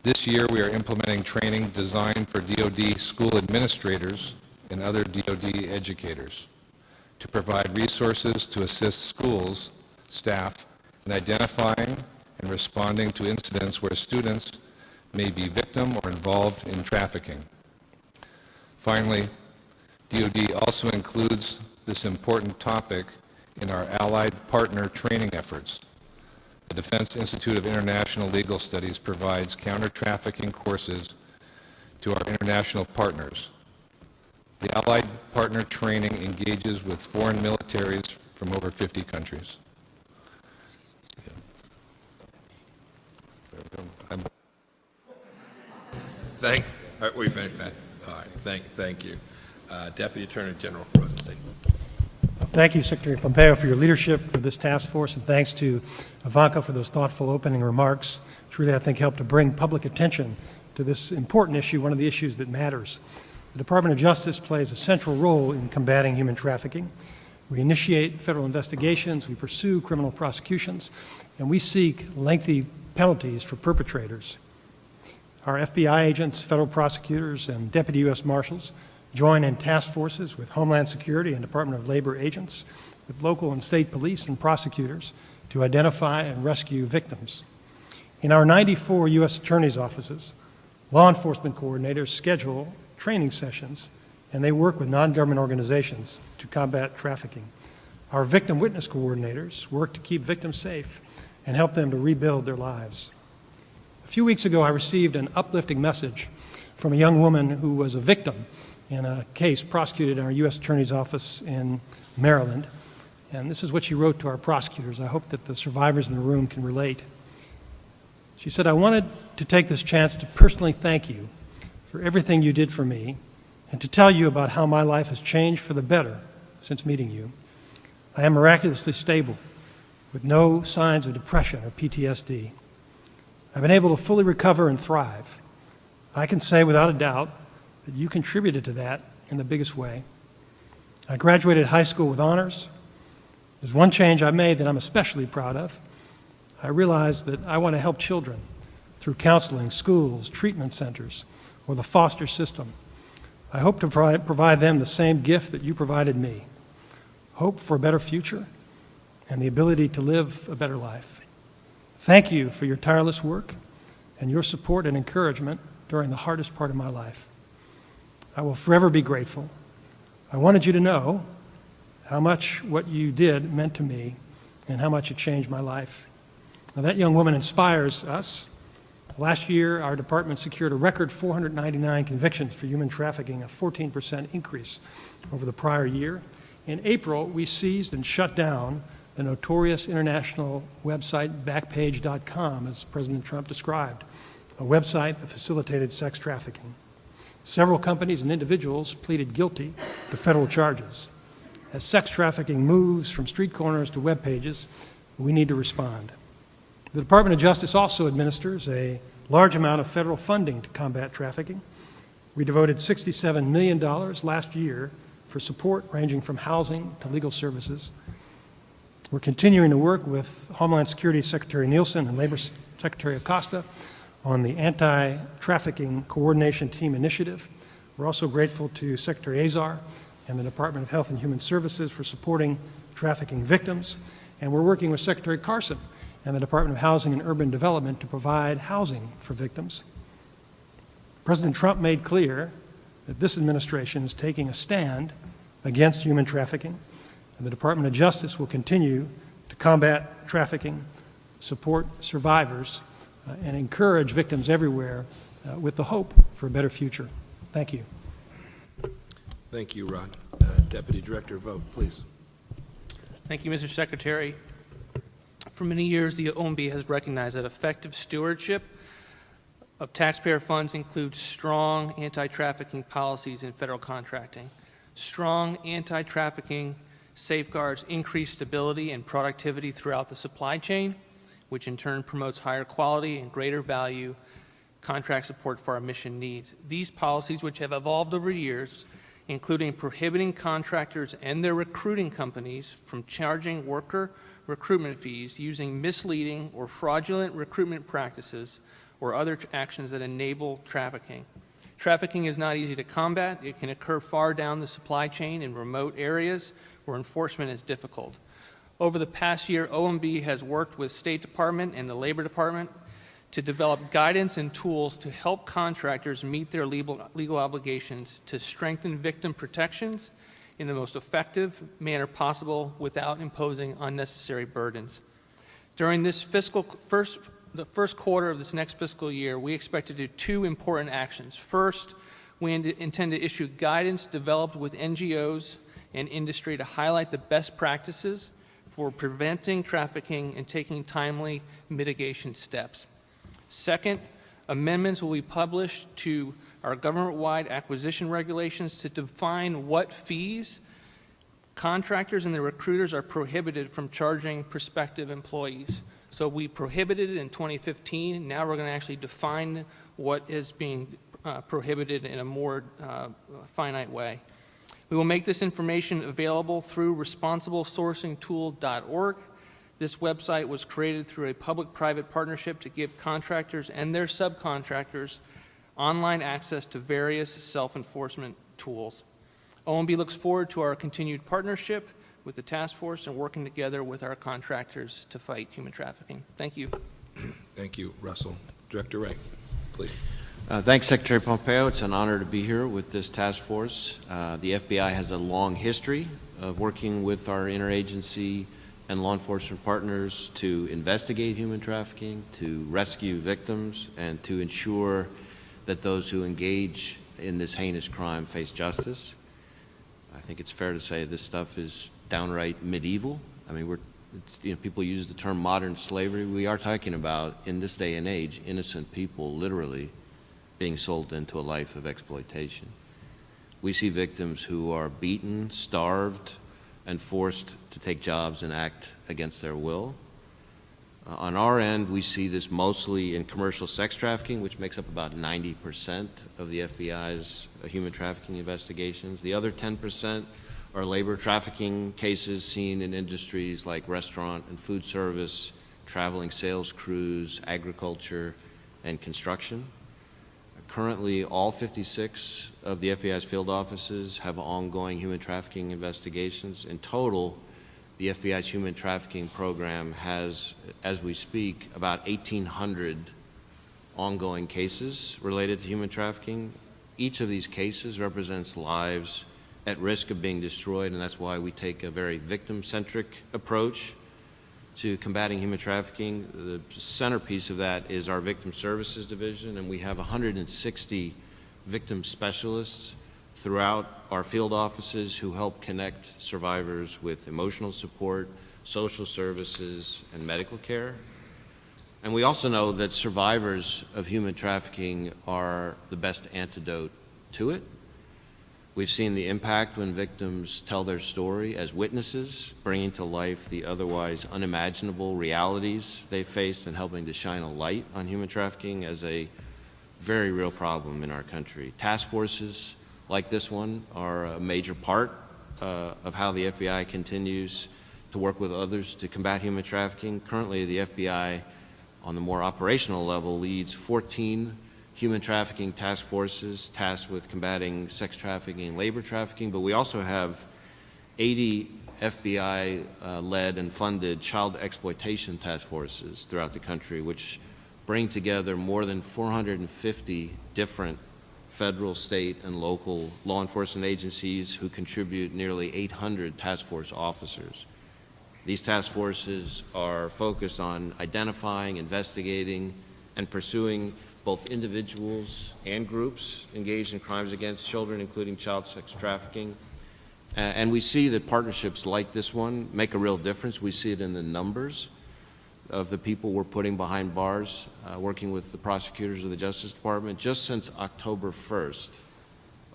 This year, we are implementing training designed for DoD school administrators and other DoD educators to provide resources to assist schools, staff, in identifying and responding to incidents where students may be victim or involved in trafficking. Finally, DoD also includes this important topic in our allied partner training efforts. The Defense Institute of International Legal Studies provides counter-trafficking courses to our international partners. The allied partner training engages with foreign militaries from over 50 countries. Thanks. All right, we finished, Pat. All right, thank you. Deputy Attorney General Rosenstein. Thank you, Secretary Pompeo, for your leadership of this task force, and thanks to Ivanka for those thoughtful opening remarks, which really, I think, helped to bring public attention to this important issue, one of the issues that matters. The Department of Justice plays a central role in combating human trafficking. We initiate federal investigations, we pursue criminal prosecutions, and we seek lengthy penalties for perpetrators. Our FBI agents, federal prosecutors, and deputy U.S. Marshals join in task forces with Homeland Security and Department of Labor agents, with local and state police and prosecutors to identify and rescue victims. In our 94 U.S. attorneys' offices, law enforcement coordinators schedule training sessions, and they work with non-government organizations to combat trafficking. Our victim witness coordinators work to keep victims safe and help them to rebuild their lives. A few weeks ago, I received an uplifting message from a young woman who was a victim in a case prosecuted in our U.S. Attorney's Office in Maryland. And this is what she wrote to our prosecutors. I hope that the survivors in the room can relate. She said, "I wanted to take this chance to personally thank you for everything you did for me and to tell you about how my life has changed for the better since meeting you. I am miraculously stable with no signs of depression or PTSD. I've been able to fully recover and thrive. I can say without a doubt that you contributed to that in the biggest way. I graduated high school with honors. There's one change I made that I'm especially proud of. I realized that I want to help children through counseling, schools, treatment centers, or the foster system. I hope to provide them the same gift that you provided me, hope for a better future and the ability to live a better life. Thank you for your tireless work and your support and encouragement during the hardest part of my life. I will forever be grateful. I wanted you to know how much what you did meant to me and how much it changed my life." Now, that young woman inspires us. Last year, our department secured a record 499 convictions for human trafficking, a 14% increase over the prior year. In April, we seized and shut down the notorious international website Backpage.com, as President Trump described, a website that facilitated sex trafficking. Several companies and individuals pleaded guilty to federal charges. As sex trafficking moves from street corners to web pages, we need to respond. The Department of Justice also administers a large amount of federal funding to combat trafficking. We devoted $67 million last year for support ranging from housing to legal services. We're continuing to work with Homeland Security Secretary Nielsen and Labor Secretary Acosta on the Anti-Trafficking Coordination Team Initiative. We're also grateful to Secretary Azar and the Department of Health and Human Services for supporting trafficking victims. And we're working with Secretary Carson and the Department of Housing and Urban Development to provide housing for victims. President Trump made clear that this administration is taking a stand against human trafficking, and the Department of Justice will continue to combat trafficking, support survivors, and encourage victims everywhere with the hope for a better future. Thank you. Thank you, Rod. Deputy Director Vogt, please. Thank you, Mr. Secretary. For many years, the OMB has recognized that effective stewardship of taxpayer funds includes strong anti-trafficking policies in federal contracting. Strong anti-trafficking safeguards increase stability and productivity throughout the supply chain, which in turn promotes higher quality and greater value contract support for our mission needs. These policies, which have evolved over years, including prohibiting contractors and their recruiting companies from charging worker recruitment fees using misleading or fraudulent recruitment practices or other actions that enable trafficking. Trafficking is not easy to combat. It can occur far down the supply chain in remote areas where enforcement is difficult. Over the past year, OMB has worked with State Department and the Labor Department to develop guidance and tools to help contractors meet their legal obligations to strengthen victim protections in the most effective manner possible without imposing unnecessary burdens. During this the first quarter of this next fiscal year, we expect to do two important actions. First, we intend to issue guidance developed with NGOs and industry to highlight the best practices for preventing trafficking and taking timely mitigation steps. Second, amendments will be published to our government-wide acquisition regulations to define what fees contractors and their recruiters are prohibited from charging prospective employees. So we prohibited it in 2015. Now we're going to actually define what is being prohibited in a more finite way. We will make this information available through responsiblesourcingtool.org. This website was created through a public-private partnership to give contractors and their subcontractors online access to various self-enforcement tools. OMB looks forward to our continued partnership with the task force and working together with our contractors to fight human trafficking. Thank you. Thank you, Russell. Director Wray, please. Thanks, Secretary Pompeo. It's an honor to be here with this task force. The FBI has a long history of working with our interagency and law enforcement partners to investigate human trafficking, to rescue victims, and to ensure that those who engage in this heinous crime face justice. I think it's fair to say this stuff is downright medieval. I mean, people use the term modern slavery. We are talking about, in this day and age, innocent people literally being sold into a life of exploitation. We see victims who are beaten, starved, and forced to take jobs and act against their will. On our end, we see this mostly in commercial sex trafficking, which makes up about 90% of the FBI's human trafficking investigations. The other 10% are labor trafficking cases seen in industries like restaurant and food service, traveling sales crews, agriculture, and construction. Currently, all 56 of the FBI's field offices have ongoing human trafficking investigations. In total, the FBI's human trafficking program has, as we speak, about 1,800 ongoing cases related to human trafficking. Each of these cases represents lives at risk of being destroyed, and that's why we take a very victim-centric approach to combating human trafficking. The centerpiece of that is our Victim Services Division, and we have 160 victim specialists throughout our field offices who help connect survivors with emotional support, social services, and medical care. And we also know that survivors of human trafficking are the best antidote to it. We've seen the impact when victims tell their story as witnesses, bringing to life the otherwise unimaginable realities they faced and helping to shine a light on human trafficking as a very real problem in our country. Task forces like this one are a major part of how the FBI continues to work with others to combat human trafficking. Currently, the FBI, on the more operational level, leads 14 human trafficking task forces tasked with combating sex trafficking and labor trafficking, but we also have 80 FBI-led and funded child exploitation task forces throughout the country, which bring together more than 450 different federal, state, and local law enforcement agencies who contribute nearly 800 task force officers. These task forces are focused on identifying, investigating, and pursuing both individuals and groups engaged in crimes against children, including child sex trafficking. And we see that partnerships like this one make a real difference. We see it in the numbers of the people we're putting behind bars, working with the prosecutors of the Justice Department. Just since October 1st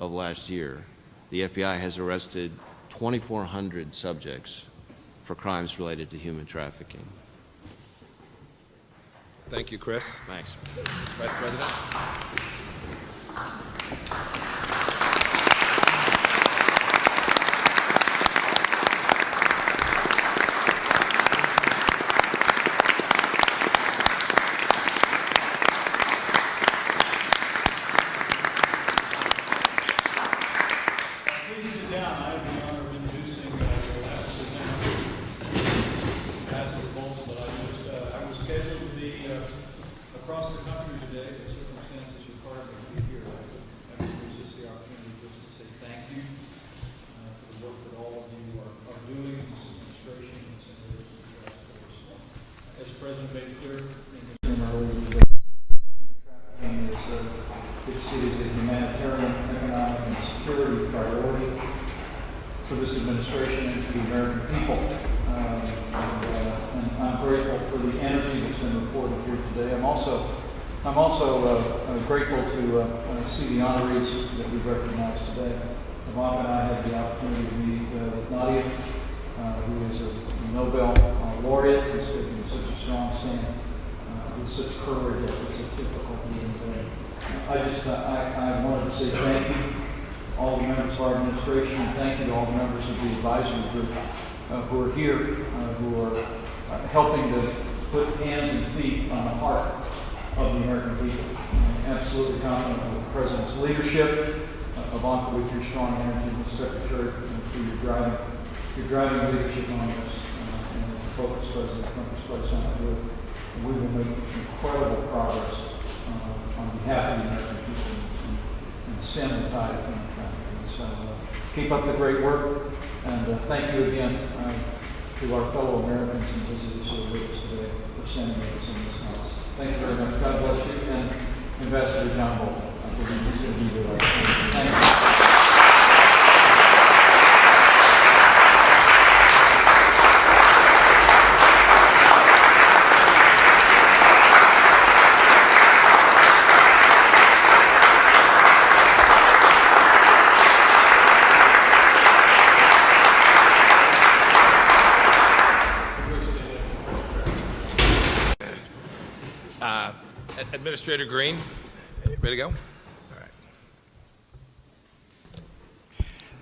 of last year, the FBI has arrested 2,400 subjects for crimes related to human trafficking. Thank you, Chris. Thanks. Vice President. Across the country today, the circumstances require me to be here. I resist the opportunity just to say thank you for the work that all of you are doing in this administration and this Interagency Task Force. As the President made clear in his earlier, trafficking is a humanitarian, economic, and security priority for this administration and for the American people. And I'm grateful for the energy that's been reported here today. I'm also grateful to see the honorees that we've recognized today. Ivanka and I had the opportunity to meet with Nadia, who is a Nobel laureate, who's taken such a strong stand, with such courage after such difficult meeting today. I wanted to say thank you, all the members of our administration, and thank you to all the members of the advisory group who are here, who are helping to put hands and feet on the heart of the American people. I'm absolutely confident of the President's leadership, Ivanka, with your strong energy, Mr. Secretary, and for your driving leadership on this, and the focus President Trump has placed on it. We will make incredible progress on behalf of the American people and stem the tide of human trafficking. So keep up the great work, and thank you again to our fellow Americans and visitors who are with us today for sending us in this house. Thank you very much. God bless you. And Ambassador John Bolton, I believe he's going to be there. Thank you. Administrator Green, ready to go? All right.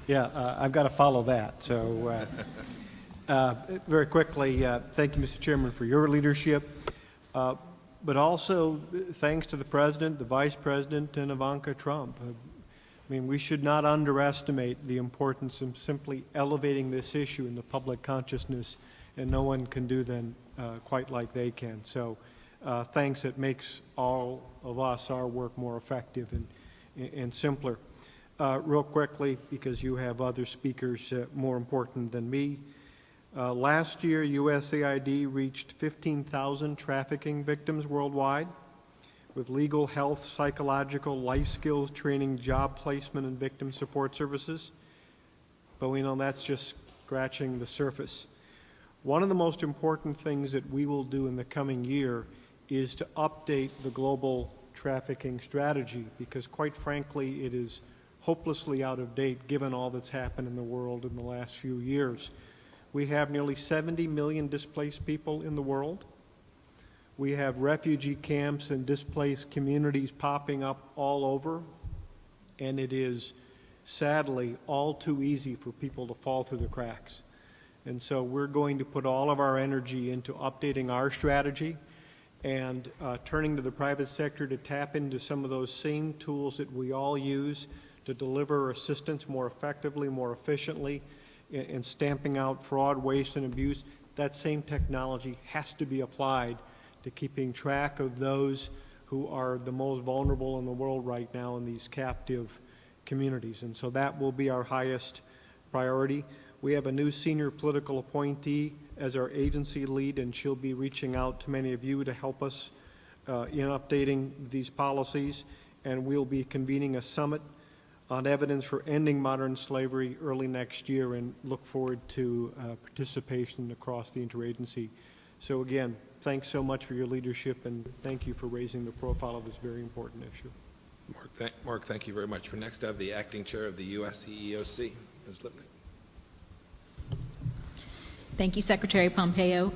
Yeah, I've got to follow that. So very quickly, thank you, Mr. Chairman, for your leadership, but also thanks to the President, the Vice President, and Ivanka Trump. I mean, we should not underestimate the importance of simply elevating this issue in the public consciousness, and no one can do that quite like they can. So thanks. It makes all of us, our work, more effective and simpler. Real quickly, because you have other speakers more important than me, last year USAID reached 15,000 trafficking victims worldwide with legal, health, psychological, life skills training, job placement, and victim support services. But we know that's just scratching the surface. One of the most important things that we will do in the coming year is to update the global trafficking strategy, because quite frankly, it is hopelessly out of date given all that's happened in the world in the last few years. We have nearly 70 million displaced people in the world. We have refugee camps and displaced communities popping up all over, and it is sadly all too easy for people to fall through the cracks. And so we're going to put all of our energy into updating our strategy and turning to the private sector to tap into some of those same tools that we all use to deliver assistance more effectively, more efficiently, in stamping out fraud, waste, and abuse. That same technology has to be applied to keeping track of those who are the most vulnerable in the world right now in these captive communities. And so that will be our highest priority. We have a new senior political appointee as our agency lead, and she'll be reaching out to many of you to help us in updating these policies. And we'll be convening a summit on evidence for ending modern slavery early next year, and look forward to participation across the interagency. So again, thanks so much for your leadership, and thank you for raising the profile of this very important issue. Mark, thank you very much. We next have the acting chair of the U.S. EEOC, Ms. Lipnick. Thank you, Secretary Pompeo.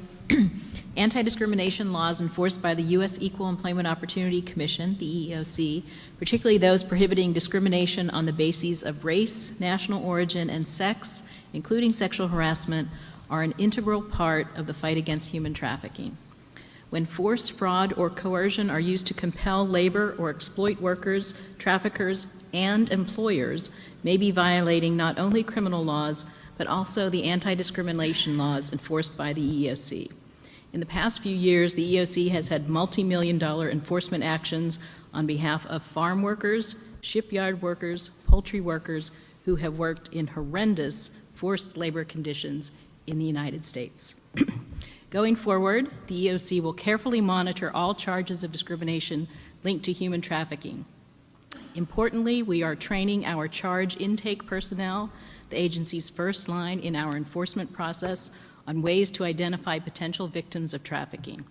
Anti-discrimination laws enforced by the U.S. Equal Employment Opportunity Commission, the EEOC, particularly those prohibiting discrimination on the bases of race, national origin, and sex, including sexual harassment, are an integral part of the fight against human trafficking. When force, fraud, or coercion are used to compel labor or exploit workers, traffickers, and employers, may be violating not only criminal laws, but also the anti-discrimination laws enforced by the EEOC. In the past few years, the EEOC has had multi-million-dollar enforcement actions on behalf of farm workers, shipyard workers, poultry workers who have worked in horrendous forced labor conditions in the United States. Going forward, the EEOC will carefully monitor all charges of discrimination linked to human trafficking. Importantly, we are training our charge intake personnel, the agency's first line in our enforcement process, on ways to identify potential victims of trafficking.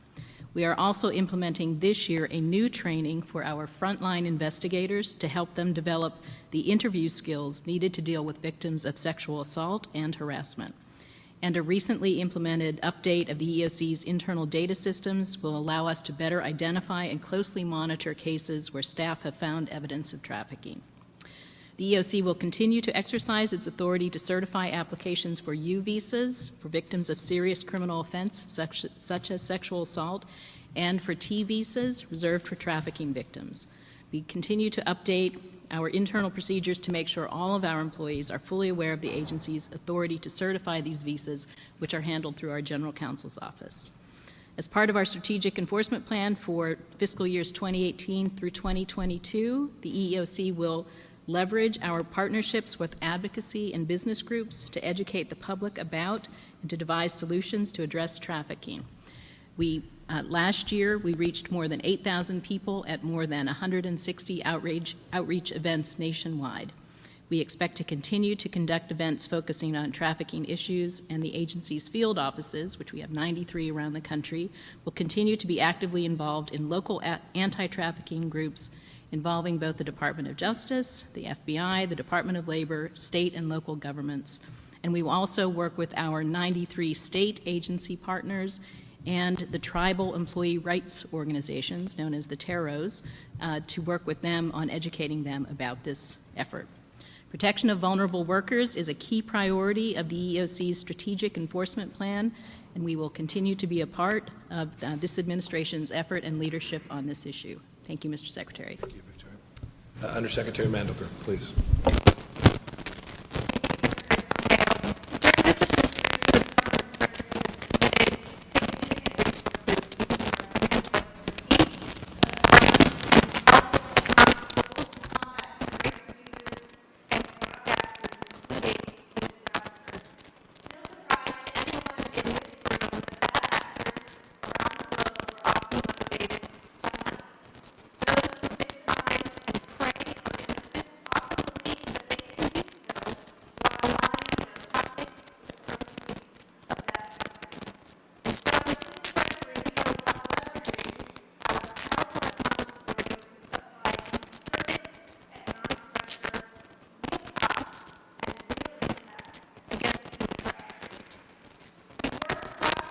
We are also implementing this year a new training for our frontline investigators to help them develop the interview skills needed to deal with victims of sexual assault and harassment. And a recently implemented update of the EEOC's internal data systems will allow us to better identify and closely monitor cases where staff have found evidence of trafficking. The EEOC will continue to exercise its authority to certify applications for U visas for victims of serious criminal offense such as sexual assault, and for T visas reserved for trafficking victims. We continue to update our internal procedures to make sure all of our employees are fully aware of the agency's authority to certify these visas, which are handled through our General Counsel's office. As part of our strategic enforcement plan for fiscal years 2018 through 2022, the EEOC will leverage our partnerships with advocacy and business groups to educate the public about and to devise solutions to address trafficking. Last year, we reached more than 8,000 people at more than 160 outreach events nationwide. We expect to continue to conduct events focusing on trafficking issues, and the agency's field offices, which we have 93 around the country, will continue to be actively involved in local anti-trafficking groups involving both the Department of Justice, the FBI, the Department of Labor, state and local governments. And we will also work with our 93 state agency partners and the tribal employee rights organizations, known as the TEROs, to work with them on educating them about this effort. Protection of vulnerable workers is a key priority of the EEOC's strategic enforcement plan, and we will continue to be a part of this administration's effort and leadership on this issue. Thank you, Mr. Secretary. Thank you, Victoria. Undersecretary Mandelker, please.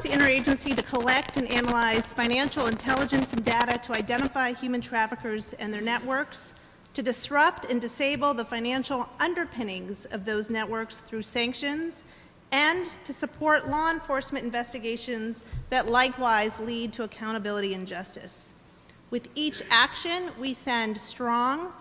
the interagency to collect and analyze financial intelligence and data to identify human traffickers and their networks, to disrupt and disable the financial underpinnings of those networks through sanctions, and to support law enforcement investigations that likewise lead to accountability and justice. With each action, we send strong,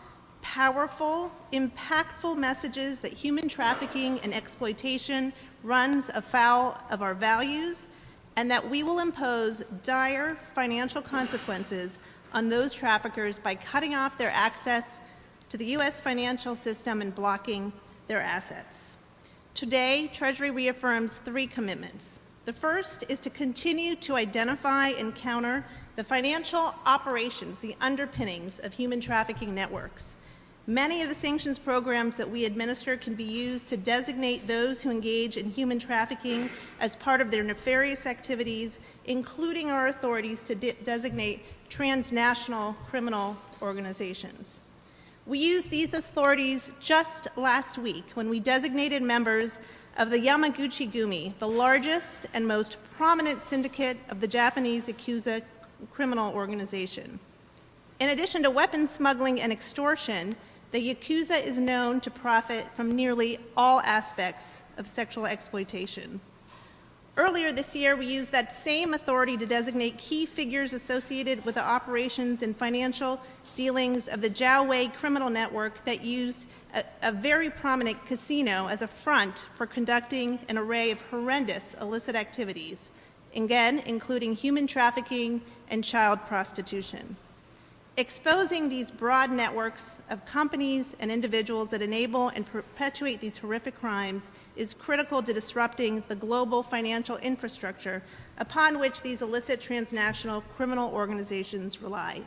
powerful, impactful messages that human trafficking and exploitation runs afoul of our values, and that we will impose dire financial consequences on those traffickers by cutting off their access to the U.S. financial system and blocking their assets. Today, Treasury reaffirms 3 commitments. The first is to continue to identify and counter the financial operations, the underpinnings of human trafficking networks. Many of the sanctions programs that we administer can be used to designate those who engage in human trafficking as part of their nefarious activities, including our authorities to designate transnational criminal organizations. We used these authorities just last week when we designated members of the Yamaguchi Gumi, the largest and most prominent syndicate of the Japanese Yakuza criminal organization. In addition to weapons smuggling and extortion, the Yakuza is known to profit from nearly all aspects of sexual exploitation. Earlier this year, we used that same authority to designate key figures associated with the operations and financial dealings of the Jiaowei criminal network that used a very prominent casino as a front for conducting an array of horrendous illicit activities, again, including human trafficking and child prostitution. Exposing these broad networks of companies and individuals that enable and perpetuate these horrific crimes is critical to disrupting the global financial infrastructure upon which these illicit transnational criminal organizations rely.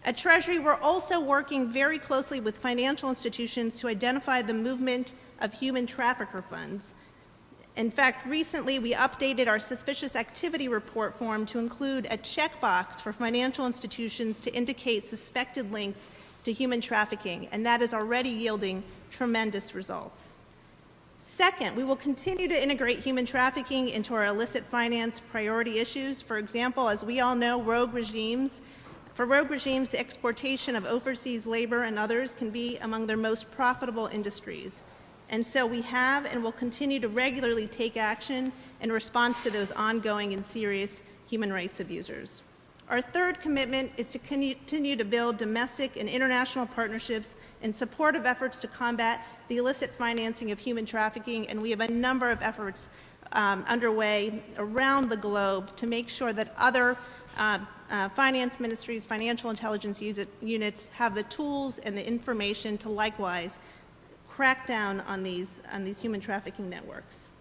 At Treasury, we're also working very closely with financial institutions to identify the movement of human trafficker funds. In fact, recently we updated our suspicious activity report form to include a checkbox for financial institutions to indicate suspected links to human trafficking, and that is already yielding tremendous results. Second, we will continue to integrate human trafficking into our illicit finance priority issues. For example, as we all know, for rogue regimes, the exportation of overseas labor and others can be among their most profitable industries. And so we have and will continue to regularly take action in response to those ongoing and serious human rights abusers. Our third commitment is to continue to build domestic and international partnerships in support of efforts to combat the illicit financing of human trafficking, and we have a number of efforts underway around the globe to make sure that other finance ministries, financial intelligence units have the tools and the information to likewise crack down on these human trafficking networks.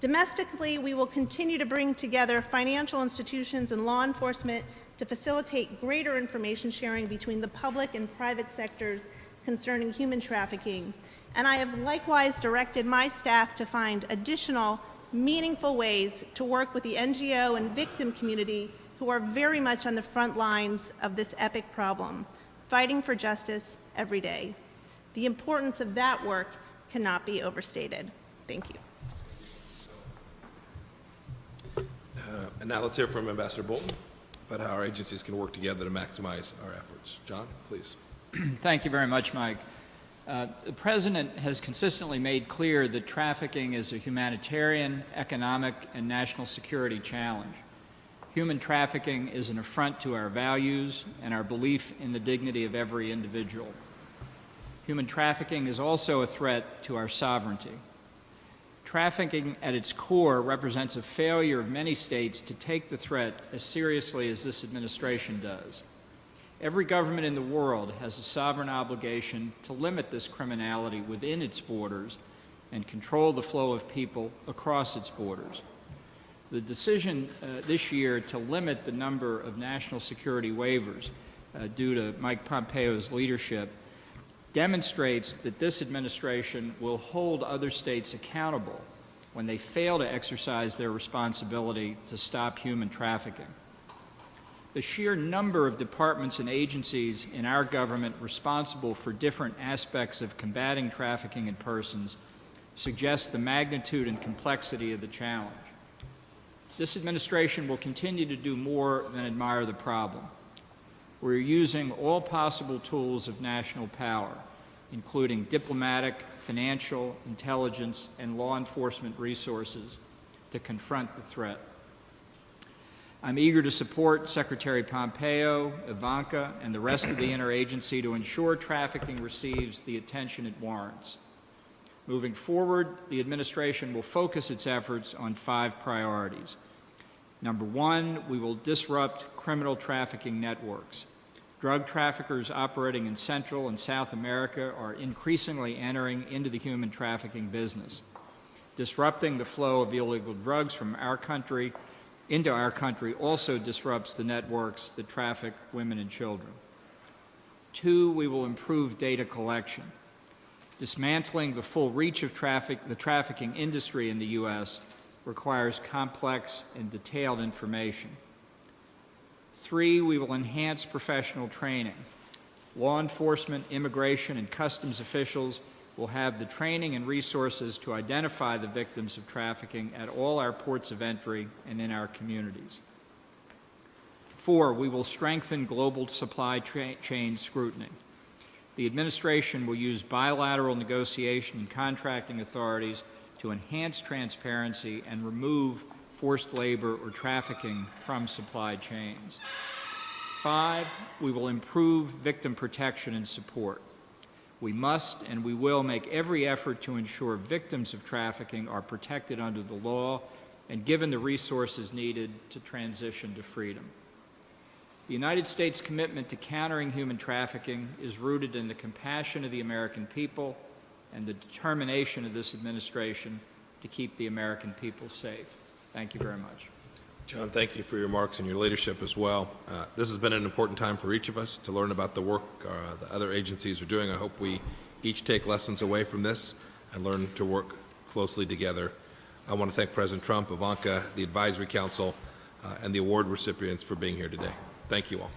Domestically, we will continue to bring together financial institutions and law enforcement to facilitate greater information sharing between the public and private sectors concerning human trafficking. And I have likewise directed my staff to find additional meaningful ways to work with the NGO and victim community who are very much on the front lines of this epic problem, fighting for justice every day. The importance of that work cannot be overstated. Thank you. And now let's hear from Ambassador Bolton about how our agencies can work together to maximize our efforts. John, please. Thank you very much, Mike. The President has consistently made clear that trafficking is a humanitarian, economic, and national security challenge. Human trafficking is an affront to our values and our belief in the dignity of every individual. Human trafficking is also a threat to our sovereignty. Trafficking at its core represents a failure of many states to take the threat as seriously as this administration does. Every government in the world has a sovereign obligation to limit this criminality within its borders and control the flow of people across its borders. The decision this year to limit the number of national security waivers due to Mike Pompeo's leadership demonstrates that this administration will hold other states accountable when they fail to exercise their responsibility to stop human trafficking. The sheer number of departments and agencies in our government responsible for different aspects of combating trafficking in persons suggests the magnitude and complexity of the challenge. This administration will continue to do more than admire the problem. We're using all possible tools of national power, including diplomatic, financial, intelligence, and law enforcement resources to confront the threat. I'm eager to support Secretary Pompeo, Ivanka, and the rest of the interagency to ensure trafficking receives the attention it warrants. Moving forward, the administration will focus its efforts on 5 priorities. Number 1, we will disrupt criminal trafficking networks. Drug traffickers operating in Central and South America are increasingly entering into the human trafficking business. Disrupting the flow of illegal drugs from our country into our country also disrupts the networks that traffic women and children. 2, we will improve data collection. Dismantling the full reach of the trafficking industry in the U.S. requires complex and detailed information. 3, we will enhance professional training. Law enforcement, immigration, and customs officials will have the training and resources to identify the victims of trafficking at all our ports of entry and in our communities. 4, we will strengthen global supply chain scrutiny. The administration will use bilateral negotiation and contracting authorities to enhance transparency and remove forced labor or trafficking from supply chains. 5, we will improve victim protection and support. We must and we will make every effort to ensure victims of trafficking are protected under the law and given the resources needed to transition to freedom. The United States' commitment to countering human trafficking is rooted in the compassion of the American people and the determination of this administration to keep the American people safe. Thank you very much. John, thank you for your remarks and your leadership as well. This has been an important time for each of us to learn about the work the other agencies are doing. I hope we each take lessons away from this and learn to work closely together. I want to thank President Trump, Ivanka, the Advisory Council, and the award recipients for being here today. Thank you all.